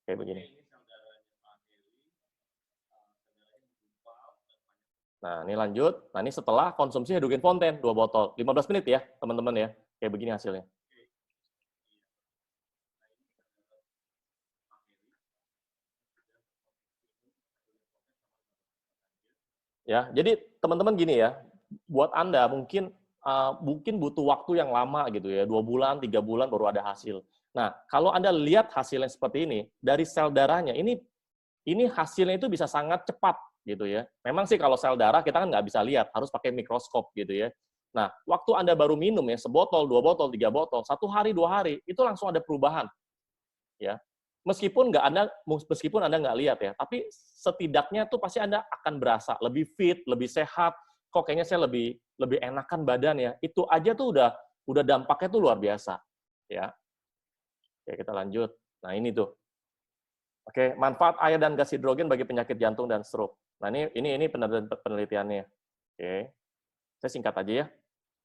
Kayak begini. Nah, ini lanjut. Nah, ini setelah konsumsi hydrogen fonten 2 botol. 15 menit ya, teman-teman ya. Kayak begini hasilnya. Ya, jadi teman-teman gini ya, buat Anda mungkin mungkin butuh waktu yang lama gitu ya, 2 bulan, 3 bulan baru ada hasil. Nah, kalau Anda lihat hasilnya seperti ini, dari sel darahnya, ini hasilnya itu bisa sangat cepat gitu ya. Memang sih kalau sel darah kita kan nggak bisa lihat, harus pakai mikroskop gitu ya. Nah, waktu Anda baru minum ya, sebotol, 2 botol, 3 botol, 1 hari, 2 hari, itu langsung ada perubahan. Ya, meskipun Anda nggak lihat ya, tapi setidaknya tuh pasti Anda akan berasa lebih fit, lebih sehat. Kok kayaknya saya lebih enakan badan ya. Itu aja tuh udah dampaknya tuh luar biasa. Ya. Oke, kita lanjut. Nah, ini tuh. Oke, manfaat air dan gas hidrogen bagi penyakit jantung dan stroke. Nah, ini penelitiannya. Oke. Saya singkat aja ya,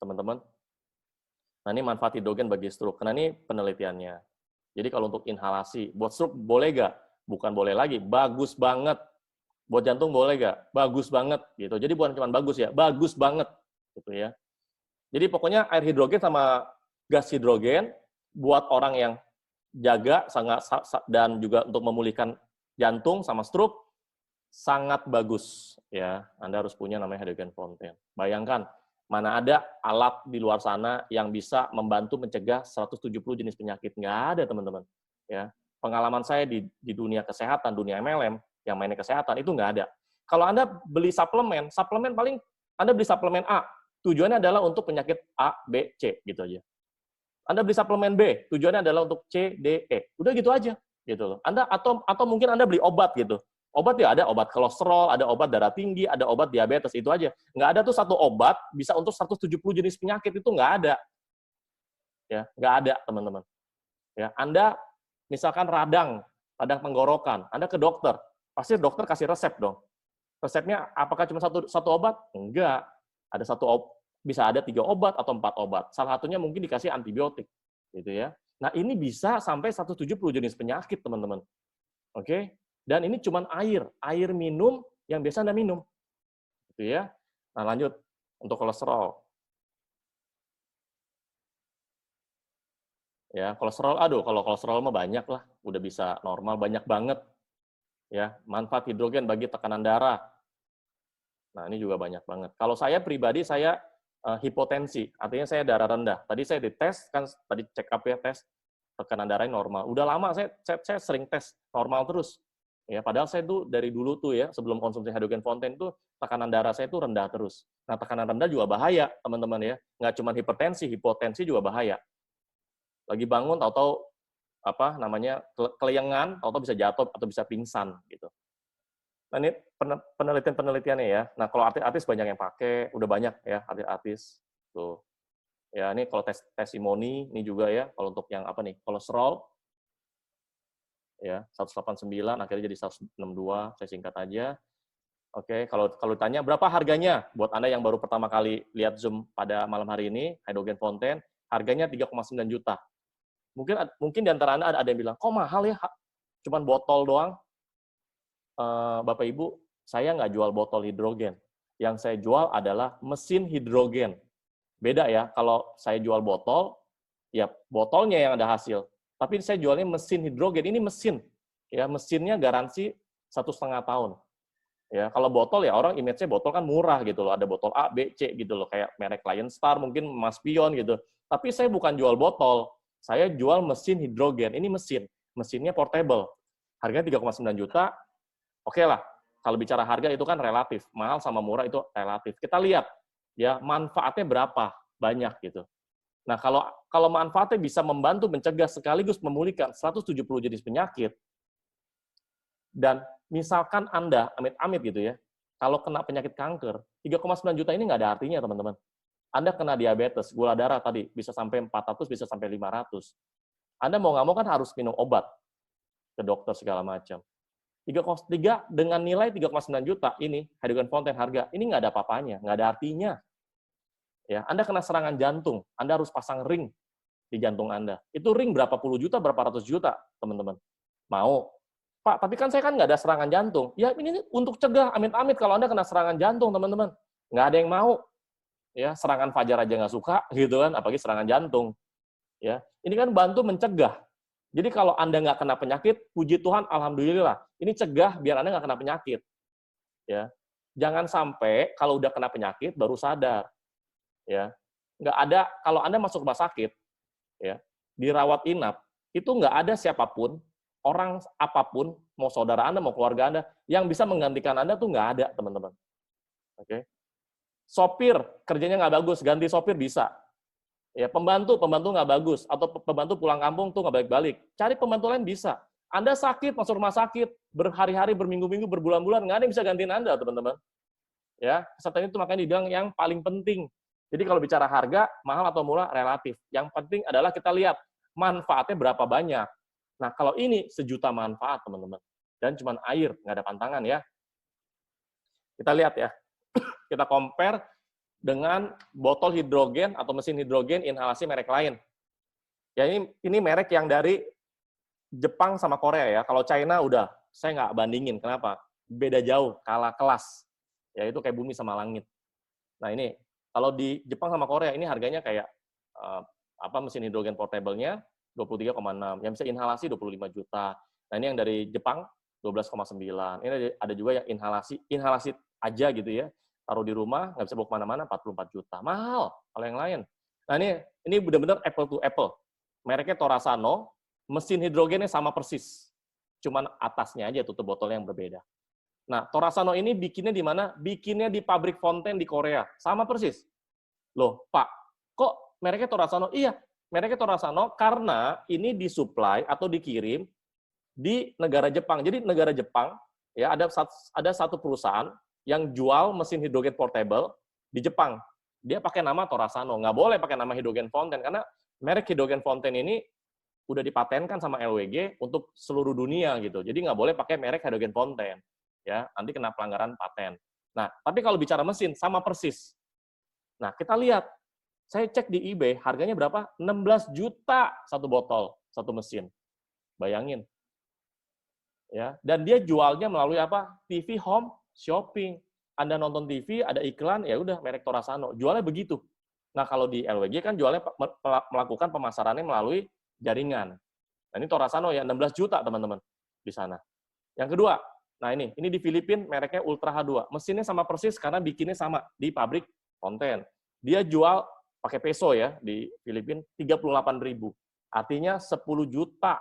teman-teman. Nah, ini manfaat hidrogen bagi stroke. Karena ini penelitiannya. Jadi kalau untuk inhalasi, buat stroke boleh nggak? Bukan boleh lagi, bagus banget. Buat jantung boleh nggak? Bagus banget. Gitu. Jadi bukan cuma bagus ya, bagus banget. Gitu ya. Jadi pokoknya air hidrogen sama gas hidrogen buat orang yang jaga dan juga untuk memulihkan jantung sama stroke sangat bagus ya. Anda harus punya namanya hydrogen fountain. Bayangkan mana ada alat di luar sana yang bisa membantu mencegah 170 jenis penyakit. Nggak ada, teman-teman. Ya. Pengalaman saya di dunia kesehatan, dunia MLM, yang mainnya kesehatan, itu nggak ada. Kalau Anda beli suplemen paling Anda beli suplemen A, tujuannya adalah untuk penyakit A, B, C, gitu aja. Anda beli suplemen B, tujuannya adalah untuk C, D, E. Udah gitu aja, gitu loh. Anda atau mungkin Anda beli obat gitu. Obat ya ada obat kolesterol, ada obat darah tinggi, ada obat diabetes, itu aja. Nggak ada tuh satu obat bisa untuk 170 jenis penyakit, itu nggak ada. Ya, nggak ada, teman-teman. Ya, Anda misalkan radang tenggorokan, Anda ke dokter, pasti dokter kasih resep dong. Resepnya apakah cuma satu obat? Enggak. Ada bisa ada 3 obat atau 4 obat. Salah satunya mungkin dikasih antibiotik, gitu ya. Nah, ini bisa sampai 170 jenis penyakit, teman-teman. Oke? Dan ini cuma air minum yang biasa Anda minum. Gitu ya. Nah, lanjut untuk kolesterol. Ya, kolesterol, kalau kolesterol mah banyak lah, udah bisa normal, banyak banget. Ya, manfaat hidrogen bagi tekanan darah. Nah, ini juga banyak banget. Kalau saya pribadi, saya hipotensi, artinya saya darah rendah. Tadi saya dites, kan tadi check up ya, tes tekanan darahnya normal. Udah lama saya sering tes normal terus. Ya, padahal saya tuh dari dulu tuh ya, sebelum konsumsi hydrogen fountain tuh tekanan darah saya tuh rendah terus. Nah, tekanan rendah juga bahaya, teman-teman ya. Nggak cuma hipertensi, hipotensi juga bahaya. Lagi bangun, tahu-tahu keleyengan, tahu-tahu bisa jatuh atau bisa pingsan gitu. Nah, ini penelitiannya ya. Nah, kalau artis banyak yang pakai, udah banyak ya artis. Tuh. Ya, ini kalau testimoni, ini juga ya, kalau untuk yang kolesterol, ya 189 akhirnya jadi 162, saya singkat aja. Oke, kalau ditanya berapa harganya buat Anda yang baru pertama kali lihat Zoom pada malam hari ini, hydrogen fountain, harganya 3,9 juta. Mungkin di antara Anda ada yang bilang, kok mahal ya, cuman botol doang. Bapak Ibu, saya nggak jual botol hidrogen. Yang saya jual adalah mesin hidrogen. Beda ya, kalau saya jual botol, ya botolnya yang ada hasil. Tapi saya jualnya mesin hidrogen. Ini mesin, ya mesinnya garansi 1,5 tahun. Ya, kalau botol ya orang image-nya botol kan murah gitu loh. Ada botol A, B, C gitu loh, kayak merek Lion Star, mungkin Mas Pion gitu. Tapi saya bukan jual botol, saya jual mesin hidrogen. Ini mesinnya portable. Harganya 3,9 juta. Oke lah, kalau bicara harga itu kan relatif. Mahal sama murah itu relatif. Kita lihat ya manfaatnya berapa banyak gitu. Nah, kalau manfaatnya bisa membantu mencegah sekaligus memulihkan 170 jenis penyakit, dan misalkan Anda, amit-amit gitu ya, Kalau kena penyakit kanker, 3,9 juta ini nggak ada artinya, teman-teman. Anda kena diabetes, gula darah tadi, bisa sampai 400, bisa sampai 500. Anda mau nggak mau kan harus minum obat ke dokter segala macam. 3,3 dengan nilai 3,9 juta ini, Hydrogen Fontaine harga, ini nggak ada apa-apanya, nggak ada artinya. Ya, Anda kena serangan jantung, Anda harus pasang ring di jantung Anda. Itu ring berapa puluh juta, berapa ratus juta, teman-teman. Mau? Pak, tapi kan saya kan nggak ada serangan jantung. Ya, ini untuk cegah, amit-amit kalau Anda kena serangan jantung, teman-teman. Nggak ada yang mau. Ya, serangan fajar aja nggak suka, gitu kan, apalagi serangan jantung. Ya, ini kan bantu mencegah. Jadi kalau Anda nggak kena penyakit, puji Tuhan, alhamdulillah. Ini cegah biar Anda nggak kena penyakit. Ya, jangan sampai kalau udah kena penyakit baru sadar. Ya, nggak ada kalau Anda masuk rumah sakit, ya, dirawat inap, itu nggak ada siapapun, orang apapun, mau saudara Anda, mau keluarga Anda, yang bisa menggantikan Anda tuh nggak ada, teman-teman. Oke. Sopir, kerjanya nggak bagus, ganti sopir bisa. Ya, pembantu nggak bagus, atau pembantu pulang kampung tuh nggak balik-balik. Cari pembantu lain bisa. Anda sakit, masuk rumah sakit, berhari-hari, berminggu-minggu, berbulan-bulan, nggak ada yang bisa gantiin Anda, teman-teman. Ya, kesehatan itu makanya dibilang yang paling penting. Jadi kalau bicara harga, mahal atau murah, relatif. Yang penting adalah kita lihat manfaatnya berapa banyak. Nah, kalau ini sejuta manfaat, teman-teman. Dan cuma air, nggak ada pantangan ya. Kita lihat ya. Kita compare dengan botol hidrogen atau mesin hidrogen inhalasi merek lain. Ya, ini merek yang dari Jepang sama Korea ya. Kalau China udah, saya nggak bandingin. Kenapa? Beda jauh, kalah kelas. Ya, itu kayak bumi sama langit. Nah, ini kalau di Jepang sama Korea ini harganya kayak mesin hidrogen portable-nya 23,6, yang bisa inhalasi 25 juta. Nah, ini yang dari Jepang 12,9. Ini ada juga yang inhalasi aja gitu ya. Taruh di rumah, nggak bisa bawa kemana-mana, 44 juta. Mahal kalau yang lain. Nah, ini benar-benar apple to apple. Mereknya Torasano, mesin hidrogennya sama persis. Cuman atasnya aja tutup botolnya yang berbeda. Nah, Torasano ini bikinnya di mana? Bikinnya di pabrik Fontaine di Korea. Sama persis. Loh, Pak, kok mereknya Torasano? Iya, mereknya Torasano karena ini disuplai atau dikirim di negara Jepang. Jadi negara Jepang, ya ada satu perusahaan yang jual mesin hidrogen portable di Jepang. Dia pakai nama Torasano. Nggak boleh pakai nama hidrogen Fontaine, karena merek hidrogen Fontaine ini udah dipatenkan sama LWG untuk seluruh dunia gitu. Jadi nggak boleh pakai merek hidrogen Fontaine. Ya, nanti kena pelanggaran paten. Nah, tapi kalau bicara mesin, sama persis. Nah, kita lihat. Saya cek di eBay, harganya berapa? 16 juta satu botol, satu mesin. Bayangin. Ya, dan dia jualnya melalui apa? TV Home Shopping. Anda nonton TV, ada iklan, ya udah merek Torasano. Jualnya begitu. Nah, kalau di LWG kan jualnya melakukan pemasarannya melalui jaringan. Nah, ini Torasano ya 16 juta, teman-teman, di sana. Yang kedua, nah ini di Filipina mereknya Ultra H2. Mesinnya sama persis karena bikinnya sama di pabrik Fontaine. Dia jual pakai peso ya di Filipina 38.000. Artinya 10 juta.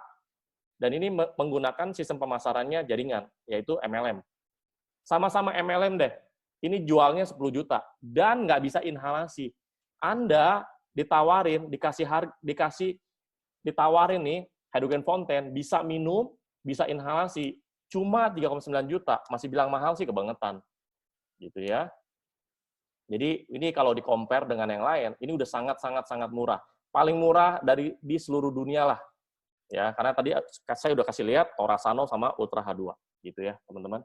Dan ini menggunakan sistem pemasarannya jaringan, yaitu MLM. Sama-sama MLM deh. Ini jualnya 10 juta dan nggak bisa inhalasi. Anda ditawarin, ditawarin nih hydrogen Fontaine, bisa minum, bisa inhalasi, cuma 3,9 juta, masih bilang mahal sih kebangetan. Gitu ya. Jadi ini kalau di-compare dengan yang lain, ini udah sangat murah. Paling murah di seluruh dunia lah. Ya, karena tadi saya udah kasih lihat Torasano sama Ultra H2 gitu ya, teman-teman.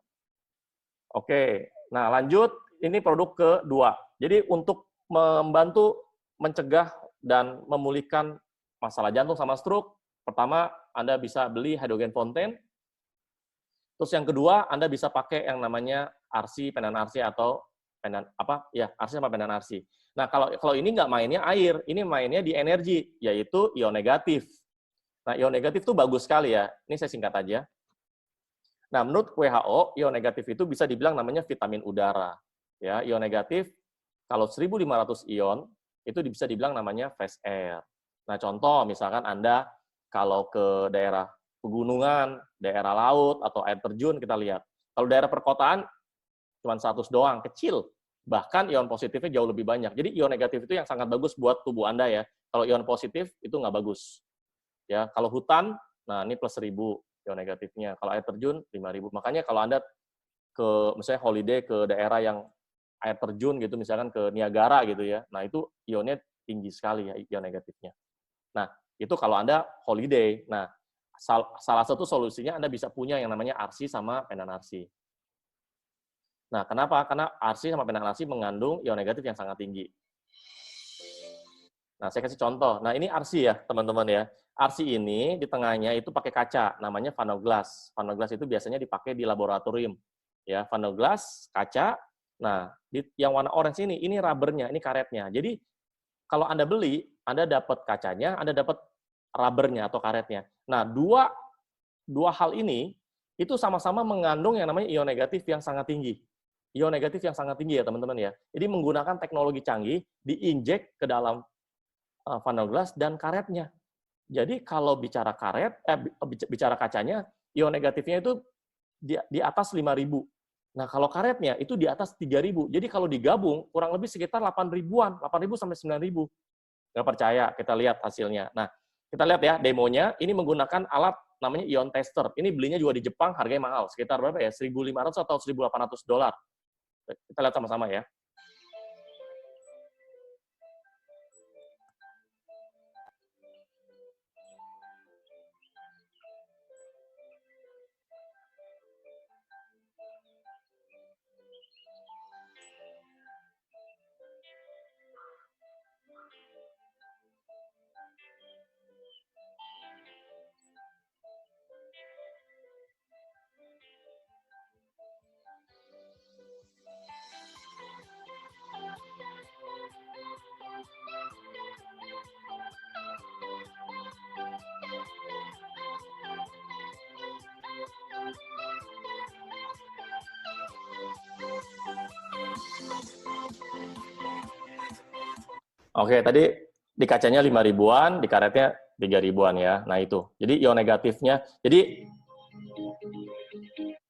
Oke. Nah, lanjut ini produk kedua. Jadi untuk membantu mencegah dan memulihkan masalah jantung sama stroke, pertama Anda bisa beli hydrogen Fontaine. Terus yang kedua, Anda bisa pakai yang namanya RC, pendan RC atau pendan apa? Ya, RC sama pendan RC. Nah, kalau ini nggak mainnya air, ini mainnya di energi, yaitu ion negatif. Nah, ion negatif itu bagus sekali ya. Ini saya singkat aja. Nah, menurut WHO, ion negatif itu bisa dibilang namanya vitamin udara. Ya, ion negatif kalau 1.500 ion itu bisa dibilang namanya fresh air. Nah, contoh misalkan Anda kalau ke daerah pegunungan, daerah laut, atau air terjun, kita lihat. Kalau daerah perkotaan, cuma 100 doang, kecil. Bahkan ion positifnya jauh lebih banyak. Jadi ion negatif itu yang sangat bagus buat tubuh Anda ya. Kalau ion positif, itu nggak bagus. Ya, kalau hutan, nah ini plus 1.000 ion negatifnya. Kalau air terjun, 5.000. Makanya kalau Anda misalnya holiday ke daerah yang air terjun gitu, misalkan ke Niagara gitu ya. Nah, itu ionnya tinggi sekali ya, ion negatifnya. Nah, itu kalau Anda holiday. Nah, salah satu solusinya Anda bisa punya yang namanya RC sama pendan RC. Nah, kenapa? Karena RC sama pendan RC mengandung ion negatif yang sangat tinggi. Nah, saya kasih contoh. Nah, ini RC ya, teman-teman ya. RC ini di tengahnya itu pakai kaca, namanya funnel glass. Funnel glass itu biasanya dipakai di laboratorium. Ya, funnel glass, kaca. Nah, yang warna orange ini rubbernya, ini karetnya. Jadi, kalau Anda beli, Anda dapat kacanya, Anda dapat rubbernya atau karetnya. Nah, dua hal ini itu sama-sama mengandung yang namanya ion negatif yang sangat tinggi. Ion negatif yang sangat tinggi ya, teman-teman ya. Jadi, menggunakan teknologi canggih, diinjek ke dalam funnel glass dan karetnya. Jadi kalau bicara bicara kacanya, ion negatifnya itu di atas 5.000. Nah, kalau karetnya itu di atas 3.000. Jadi kalau digabung kurang lebih sekitar 8.000-an, 8.000 sampai 9.000. Nggak percaya, kita lihat hasilnya. Nah, kita lihat ya demonya, ini menggunakan alat namanya ion tester. Ini belinya juga di Jepang, harganya mahal, sekitar berapa ya? 1.500 atau 1.800 dolar. Kita lihat sama-sama ya. Oke, tadi di kacanya 5.000-an, di karetnya 3.000-an ya. Nah, itu. Jadi ion negatifnya.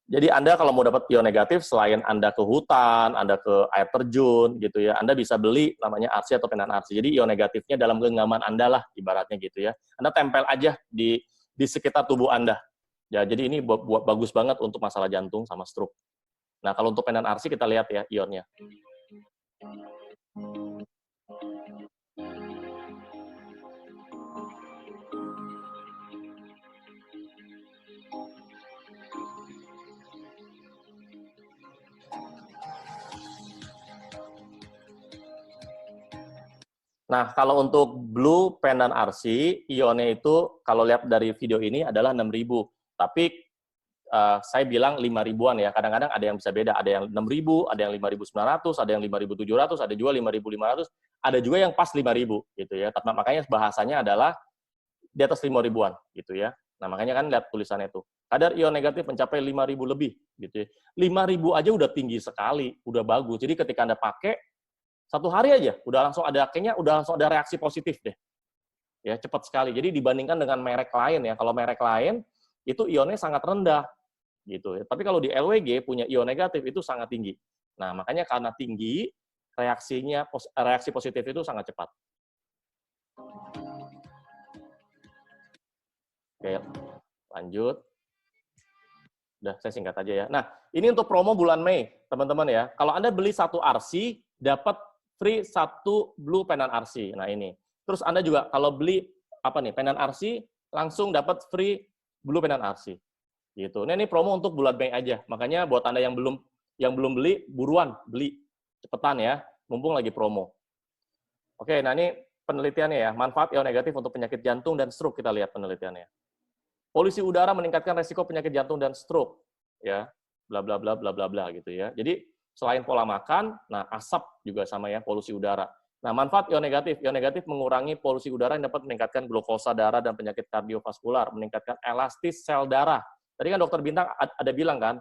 Jadi Anda kalau mau dapat ion negatif, selain Anda ke hutan, Anda ke air terjun gitu ya, Anda bisa beli namanya RC atau pendan RC. Jadi ion negatifnya dalam genggaman Anda lah, ibaratnya gitu ya. Anda tempel aja di sekitar tubuh Anda. Ya, jadi ini bagus banget untuk masalah jantung sama stroke. Nah, kalau untuk pendan RC kita lihat ya ionnya. Nah, kalau untuk blue pendan RC, ionnya itu kalau lihat dari video ini adalah 6.000. Tapi saya bilang 5.000-an ya. Kadang-kadang ada yang bisa beda. Ada yang 6.000, ada yang 5.900, ada yang 5.700, ada juga 5.500, ada juga yang pas 5.000 gitu ya. Tapi makanya bahasanya adalah di atas 5.000-an gitu ya. Nah, makanya kan lihat tulisannya itu. Kadar ion negatif mencapai 5.000 lebih gitu ya. 5.000 aja udah tinggi sekali, udah bagus. Jadi ketika Anda pakai satu hari aja udah langsung ada reaksi positif deh. Ya, cepat sekali. Jadi dibandingkan dengan merek lain ya. Kalau merek lain itu ionnya sangat rendah gitu ya. Tapi kalau di LWG punya ion negatif itu sangat tinggi. Nah, makanya karena tinggi reaksi positif itu sangat cepat. Oke, lanjut. Udah, saya singkat aja ya. Nah, ini untuk promo bulan Mei, teman-teman ya. Kalau Anda beli satu RC, dapat free satu blue pendan RC. Nah, ini. Terus Anda juga kalau beli pendan RC, langsung dapat free blue pendan RC. Gitu. Nah, ini promo untuk bulan Mei aja. Makanya buat Anda yang belum beli, buruan beli. Cepetan ya, mumpung lagi promo. Oke, nah ini penelitiannya ya. Manfaat ion negatif untuk penyakit jantung dan stroke, kita lihat penelitiannya. Polusi udara meningkatkan resiko penyakit jantung dan stroke, ya, bla bla bla bla bla bla gitu ya. Jadi selain pola makan, nah asap juga sama ya, polusi udara. Nah, manfaat ion negatif mengurangi polusi udara yang dapat meningkatkan glukosa darah dan penyakit kardiovaskular, meningkatkan elastis sel darah. Tadi kan dokter Bintang ada bilang kan,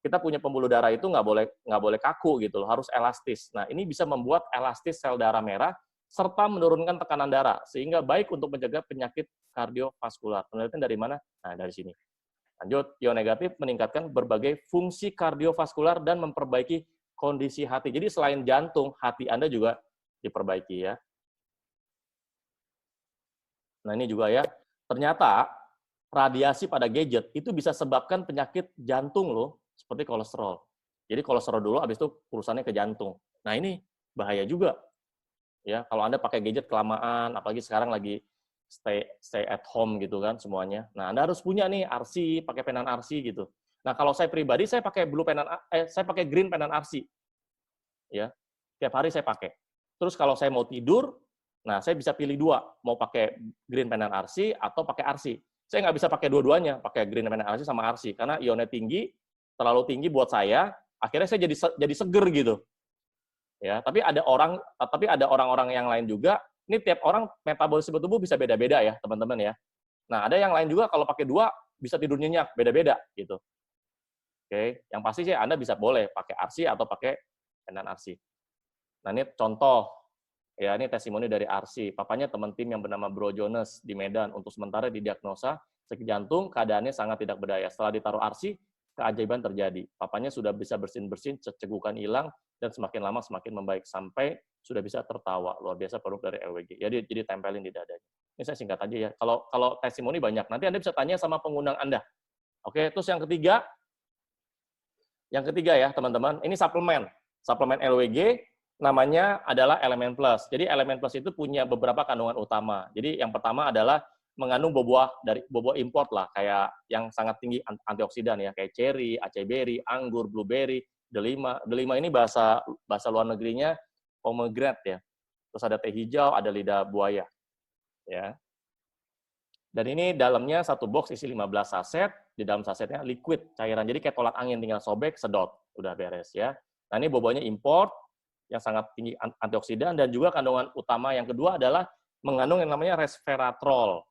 kita punya pembuluh darah itu nggak boleh kaku gitu loh, harus elastis. Nah, ini bisa membuat elastis sel darah merah serta menurunkan tekanan darah, sehingga baik untuk mencegah penyakit kardiovaskular. Penelitian dari mana? Nah, dari sini. Lanjut, ion negatif meningkatkan berbagai fungsi kardiovaskular dan memperbaiki kondisi hati. Jadi selain jantung, hati Anda juga diperbaiki ya. Nah, ini juga ya. Ternyata radiasi pada gadget itu bisa sebabkan penyakit jantung loh, seperti kolesterol. Jadi kolesterol dulu, habis itu urusannya ke jantung. Nah ini bahaya juga. Ya, kalau Anda pakai gadget kelamaan, apalagi sekarang lagi stay at home gitu kan semuanya. Nah, Anda harus punya nih RC, pakai penan RC gitu. Nah, kalau saya pribadi saya pakai saya pakai green penan RC. Ya. Tiap hari saya pakai. Terus kalau saya mau tidur, nah saya bisa pilih dua, mau pakai green penan RC atau pakai RC. Saya nggak bisa pakai dua-duanya, pakai green penan RC sama RC karena ionnya tinggi, terlalu tinggi buat saya, akhirnya saya jadi seger gitu. Ya, tapi ada orang-orang yang lain juga. Ini tiap orang metabolisme tubuh bisa beda-beda ya, teman-teman ya. Nah, ada yang lain juga kalau pakai dua bisa tidur nyenyak, beda-beda gitu. Oke, yang pasti sih Anda bisa boleh pakai RC atau pakai penan RC. Nah, ini contoh ya, ini testimoni dari RC. Papanya teman tim yang bernama Bro Jonas di Medan untuk sementara didiagnosa sakit jantung, keadaannya sangat tidak berdaya. Setelah ditaruh RC, keajaiban terjadi. Papanya sudah bisa bersin-bersin, cegukan hilang, dan semakin lama semakin membaik sampai sudah bisa tertawa. Luar biasa produk dari LWG. Jadi tempelin di dadanya. Ini saya singkat aja ya. Kalau testimoni banyak, nanti Anda bisa tanya sama pengundang Anda. Oke, terus yang ketiga ya teman-teman, ini suplemen LWG namanya adalah Elemen Plus. Jadi Elemen Plus itu punya beberapa kandungan utama. Jadi yang pertama adalah mengandung buah import lah, kayak yang sangat tinggi antioksidan ya, kayak cherry, acai berry, anggur, blueberry, delima. Delima ini bahasa luar negerinya pomegranate ya. Terus ada teh hijau, ada lidah buaya. Ya. Dan ini dalamnya satu box isi 15 saset, di dalam sasetnya liquid, cairan. Jadi kayak tolak angin, tinggal sobek, sedot, udah beres ya. Nah ini buah-buahnya import, yang sangat tinggi antioksidan, dan juga kandungan utama yang kedua adalah mengandung yang namanya resveratrol.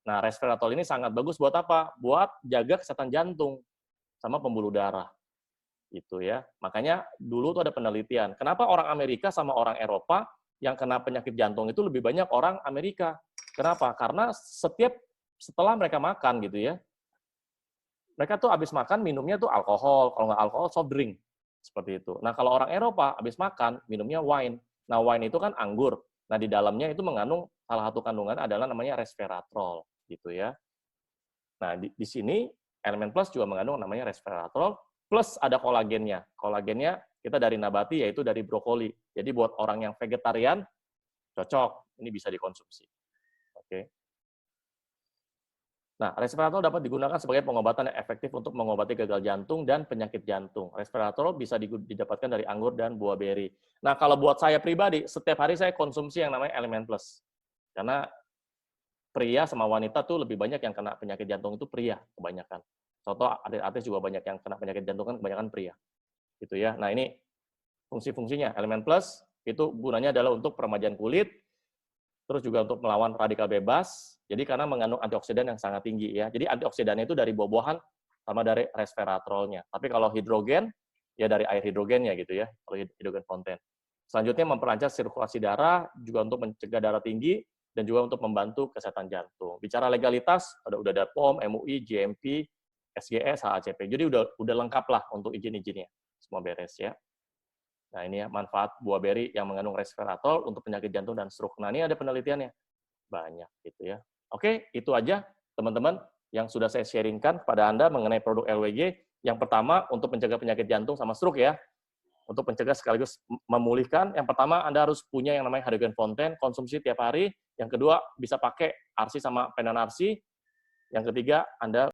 Nah, resveratrol ini sangat bagus buat apa? Buat jaga kesehatan jantung sama pembuluh darah. Itu ya. Makanya dulu tuh ada penelitian. Kenapa orang Amerika sama orang Eropa yang kena penyakit jantung itu lebih banyak orang Amerika? Kenapa? Karena setelah mereka makan gitu ya, mereka tuh habis makan minumnya tuh alkohol, kalau nggak alkohol soft drink. Seperti itu. Nah, kalau orang Eropa habis makan minumnya wine. Nah, wine itu kan anggur. Nah, di dalamnya itu mengandung salah satu kandungan adalah namanya resveratrol gitu ya. Nah, di sini Elemen Plus juga mengandung namanya resveratrol plus ada kolagennya. Kolagennya kita dari nabati yaitu dari brokoli. Jadi buat orang yang vegetarian cocok, ini bisa dikonsumsi. Oke. Nah, resveratrol dapat digunakan sebagai pengobatan yang efektif untuk mengobati gagal jantung dan penyakit jantung. Resveratrol bisa didapatkan dari anggur dan buah beri. Nah, kalau buat saya pribadi, setiap hari saya konsumsi yang namanya Elemen Plus. Karena pria sama wanita tuh lebih banyak yang kena penyakit jantung itu pria kebanyakan. Contoh artis juga banyak yang kena penyakit jantung kan kebanyakan pria. Gitu ya. Nah, ini fungsi-fungsinya. Elemen Plus itu gunanya adalah untuk peremajaan kulit, terus juga untuk melawan radikal bebas. Jadi karena mengandung antioksidan yang sangat tinggi ya. Jadi antioksidannya itu dari buah-buahan sama dari resveratrolnya. Tapi kalau hidrogen ya dari air hidrogennya gitu ya. Kalau hidrogen fonten. Selanjutnya memperlancar sirkulasi darah juga untuk mencegah darah tinggi dan juga untuk membantu kesehatan jantung. Bicara legalitas udah ada POM, MUI, GMP, SGS, HACP. Jadi udah lengkap lah untuk izin-izinnya. Semua beres ya. Nah, ini ya manfaat buah beri yang mengandung resveratrol untuk penyakit jantung dan stroke. Nah, ini ada penelitiannya. Banyak gitu ya. Oke, itu aja teman-teman yang sudah saya sharingkan kepada Anda mengenai produk LWG. Yang pertama, untuk mencegah penyakit jantung sama stroke ya. Untuk mencegah sekaligus memulihkan, yang pertama Anda harus punya yang namanya hydrogen fonten, konsumsi tiap hari. Yang kedua, bisa pakai RC sama penan RC. Yang ketiga, Anda